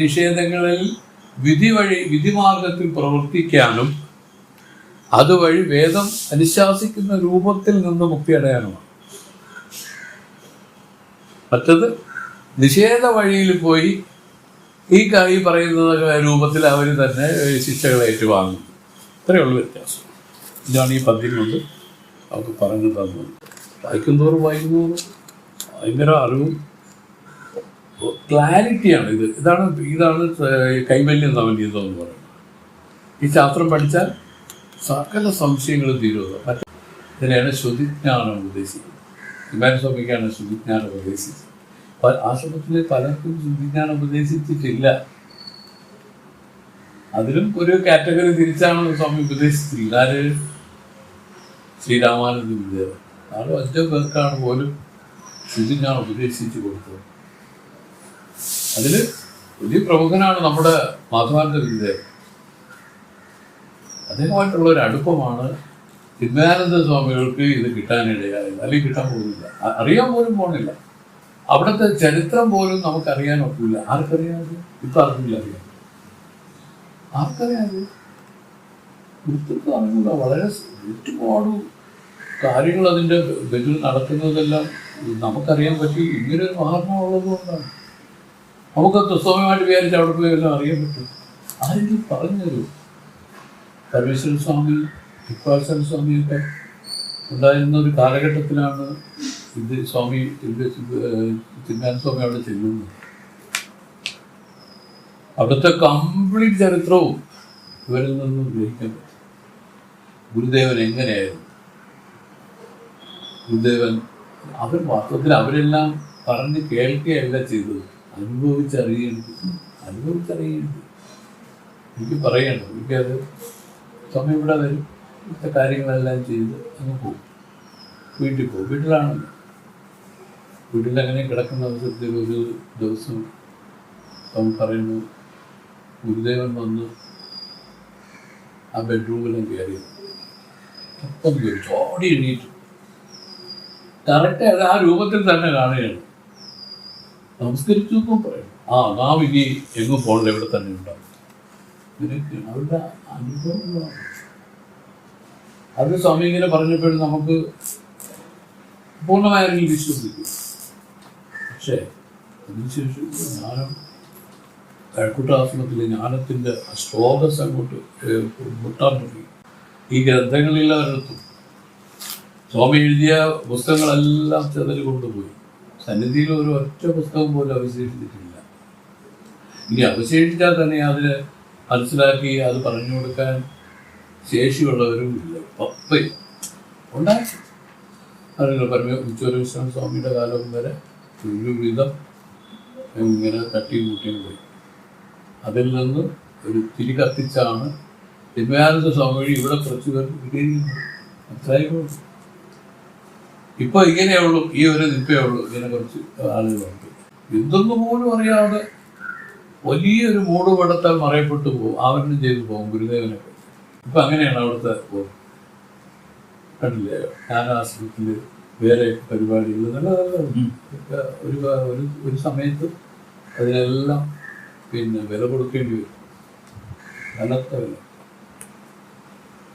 നിഷേധങ്ങളിൽ വിധിമാർഗത്തിൽ പ്രവർത്തിക്കാനും അതുവഴി വേദം അനുശാസിക്കുന്ന രൂപത്തിൽ നിന്ന് മുക്തി അടയാനുമാണ്. മറ്റത് നിഷേധ വഴിയിൽ പോയി ഈ പറയുന്ന രൂപത്തിൽ അവർ തന്നെ ശിക്ഷകൾ ഏറ്റുവാങ്ങും. ഇത്രയുള്ള വ്യത്യാസം. ഇതാണ് ഈ പദ്യം കൊണ്ട് അവർക്ക് പറഞ്ഞു തന്നത്. വായിക്കുന്നതോറും ഭയങ്കര അറിവും ക്ലാരിറ്റിയാണ്. ഇതാണ് കൈവല്യം നവനീതം എന്ന് പറയുന്നത്. ഈ ശാസ്ത്രം പഠിച്ചാൽ സകല സംശയങ്ങളും തീരുക. ഇതിനെയാണ് ശ്രുതിജ്ഞാനം ഉപദേശിക്കുന്നത്. സ്വാമിക്കാണ് ശ്രുതിജ്ഞാനം ഉപദേശിച്ചത്. ആശ്രമത്തിലെ പലർക്കും ശ്രുതിജ്ഞാനം ഉപദേശിച്ചിട്ടില്ല. അതിലും ഒരു കാറ്റഗറി തിരിച്ചാണ് സ്വാമി ഉപദേശിച്ചിട്ടില്ല. ആര്? ശ്രീരാമാനന്ദ ഗുരുദേവൻ. 4-5 പേർക്കാണ് പോലും ശ്രുതിജ്ഞാനം ഉപദേശിച്ചു കൊടുത്തത്. അതില് വലിയ പ്രമുഖനാണ് നമ്മുടെ മാധവാനന്ദ ഗുരുദേവൻ. അദ്ദേഹമായിട്ടുള്ള ഒരു അടുപ്പമാണ് ചിന്മയാനന്ദ സ്വാമികൾക്ക് ഇത് കിട്ടാനിടയായത്. അല്ലെങ്കിൽ കിട്ടാൻ പോകുന്നില്ല, അറിയാൻ പോലും പോണില്ല. അവിടുത്തെ ചരിത്രം പോലും നമുക്കറിയാൻ ഒക്കില്ല. ആർക്കറിയാത്? ഇപ്പം ആർക്കില്ല അറിയാം. ആർക്കറിയാത്? വൃത്തിത്വം അറിയില്ല. വളരെ ഒരുപാട് കാര്യങ്ങൾ അതിൻ്റെ ബെറ്റിൽ നടക്കുന്നതെല്ലാം നമുക്കറിയാൻ പറ്റി. ഇങ്ങനൊരു മഹാത്മാ ഉള്ളത് കൊണ്ടാണ്. നമുക്ക് സ്വസ്ഥമായിട്ട് വിചാരിച്ച് അവിടെ പോയി എല്ലാം അറിയാൻ പറ്റും. ആരെങ്കിലും പറഞ്ഞു തരൂ. പരമേശ്വരൻ സ്വാമി, വിശ്വാസൻ സ്വാമിയൊക്കെ ഉണ്ടായിരുന്ന ഒരു കാലഘട്ടത്തിലാണ് ഇത് സ്വാമി ചിന്മയാനന്ദ സ്വാമി അവിടെ ചെല്ലുന്നത്. അവിടുത്തെ കംപ്ലീറ്റ് ചരിത്രവും ഇവരിൽ നിന്നും ഗ്രഹിക്കാൻ പറ്റും. ഗുരുദേവൻ എങ്ങനെയായിരുന്നു? ഗുരുദേവൻ വാസ്തവത്തിൽ അവരെല്ലാം പറഞ്ഞ് കേൾക്കുകയല്ല ചെയ്തത്, അനുഭവിച്ചറിയേണ്ടത്. എനിക്ക് പറയണ്ട. എനിക്കത് സമയം ഇവിടെ വരും, ഇവിടുത്തെ കാര്യങ്ങളെല്ലാം ചെയ്ത് അങ്ങ് പോകും. വീട്ടിൽ പോകും. വീട്ടിലാണല്ലോ. വീട്ടിലങ്ങനെ കിടക്കുന്ന അവസരത്തിൽ ഒരു ദിവസം അവൻ പറയുന്നു, ഗുരുദേവൻ വന്ന് ആ ബെഡ്റൂമിലും കയറിയത്. അപ്പം ചോടി എണീറ്റു. കറക്റ്റ് അത് ആ രൂപത്തിൽ തന്നെ കാണുകയാണ്. നമസ്കരിച്ചു എന്നും പറയും. നാം ഇനി എങ്ങും പോകണ്ട, ഇവിടെ തന്നെ ഉണ്ടാവും. ഇങ്ങനെയൊക്കെയാണ് അവരുടെ അനുഭവങ്ങളാണ്. അത് സ്വാമി ഇങ്ങനെ പറഞ്ഞപ്പോഴും നമുക്ക് പൂർണ്ണമായ രീതിയിൽ വിശ്വസിക്കും. പക്ഷേ അതിനുശേഷം ജ്ഞാനം കഴക്കൂട്ടാശ്രമത്തിലെ ജ്ഞാനത്തിൻ്റെ സ്രോതസ് അങ്ങോട്ട് മുട്ടാൻ തുടങ്ങി. ഈ ഗ്രന്ഥങ്ങളിലെല്ലാം ഒരിടത്തും സ്വാമി എഴുതിയ പുസ്തകങ്ങളെല്ലാം ചെതല് കൊണ്ടുപോയി. സന്നിധിയിൽ ഒരു ഒറ്റ പുസ്തകം പോലും അവശേഷിച്ചിട്ടില്ല. ഇനി അവശേഷിച്ചാൽ തന്നെ അതിന് മനസ്സിലാക്കി അത് പറഞ്ഞു കൊടുക്കാൻ ശേഷിയുള്ളവരും ഇല്ല. പപ്പയും ഉണ്ടായി. അതിന് പരമേശ്വര സ്വാമിയുടെ കാലം വരെ ഒരു വിധം ഇങ്ങനെ തട്ടിയും കൂട്ടിയും പോയി. അതിൽ നിന്ന് ഒരു തിരി കത്തിച്ചാണ് ചിന്മയാനന്ദ സ്വാമി വഴി ഇവിടെ കുറച്ച് പേർക്ക് കിട്ടിയിരിക്കുന്നത്. മനസ്സിലായിക്കോളൂ. ഇപ്പൊ ഇങ്ങനെയുള്ളൂ, ഈ ഒരു നിപ്പേ ഉള്ളൂ. ഇങ്ങനെ കുറച്ച് ആളുകളുണ്ട്. എന്തൊന്നു പോലും അറിയാതെ വലിയൊരു മൂടുപടത്താൽ മറയപ്പെട്ടു പോകും, ആവരണം ചെയ്തു പോകും ഗുരുദേവനൊക്കെ. ഇപ്പൊ അങ്ങനെയാണ് അവിടുത്തെ പോകും. കണ്ടില്ലേ, ജ്ഞാനാശ്രമത്തില് വേറെ പരിപാടികൾ നല്ല ഒരു സമയത്ത് അതിനെല്ലാം വില കൊടുക്കേണ്ടി വരും. കനത്ത വില.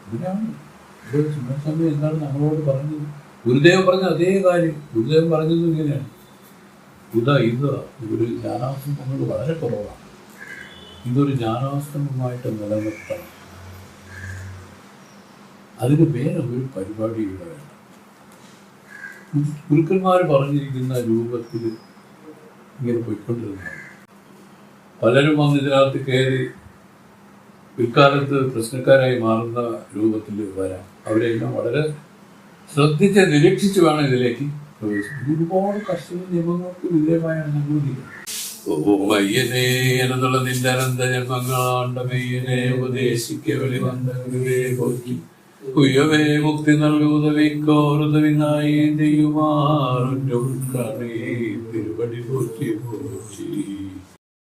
ഇതിനാണ് സമയം എന്താണ് നമ്മളോട് പറഞ്ഞത്? ഗുരുദേവൻ പറഞ്ഞ അതേ കാര്യം ഗുരുദേവൻ പറഞ്ഞത് ഇങ്ങനെയാണ്. ഒരു ജ്ഞാനാശ്രമങ്ങൾ വളരെ കുറവാണ്. ഇതൊരു ജ്ഞാനാശ്രമമായിട്ട് നിലനിർത്തണം. അതിന് വേറെ ഒരു പരിപാടി ഇവിടെ വേണം. ഗുരുക്കന്മാർ പറഞ്ഞിരിക്കുന്ന രൂപത്തിൽ ഇങ്ങനെ പോയിക്കൊണ്ടിരുന്നതാണ്. പലരും വന്ന് ഇതിനകത്ത് കയറി പിൽക്കാലത്ത് പ്രശ്നക്കാരായി മാറുന്ന രൂപത്തിൽ വരാം. അവരെല്ലാം വളരെ ശ്രദ്ധിച്ച് നിരീക്ഷിച്ച് വേണം ഇതിലേക്ക് പ്രവേശിക്കുന്നത്. ഒരുപാട് കർശന നിയമങ്ങൾക്ക് വിധേയമായാണ് ഞങ്ങൾ. മയ്യനെ എന്നുള്ള നിന്റെ അനന്ത ജന്മങ്ങളാണ്ടമയ്യനെ ഉപദേശിക്ക വെളിവന്ന ഗുരുവേ പോറ്റി കുയ്യവേ മുക്തി നൽകുതവിക്കോറുതവിനായി ചെയ്യുമാറും തിരുവടി പോറ്റി പോറ്റി.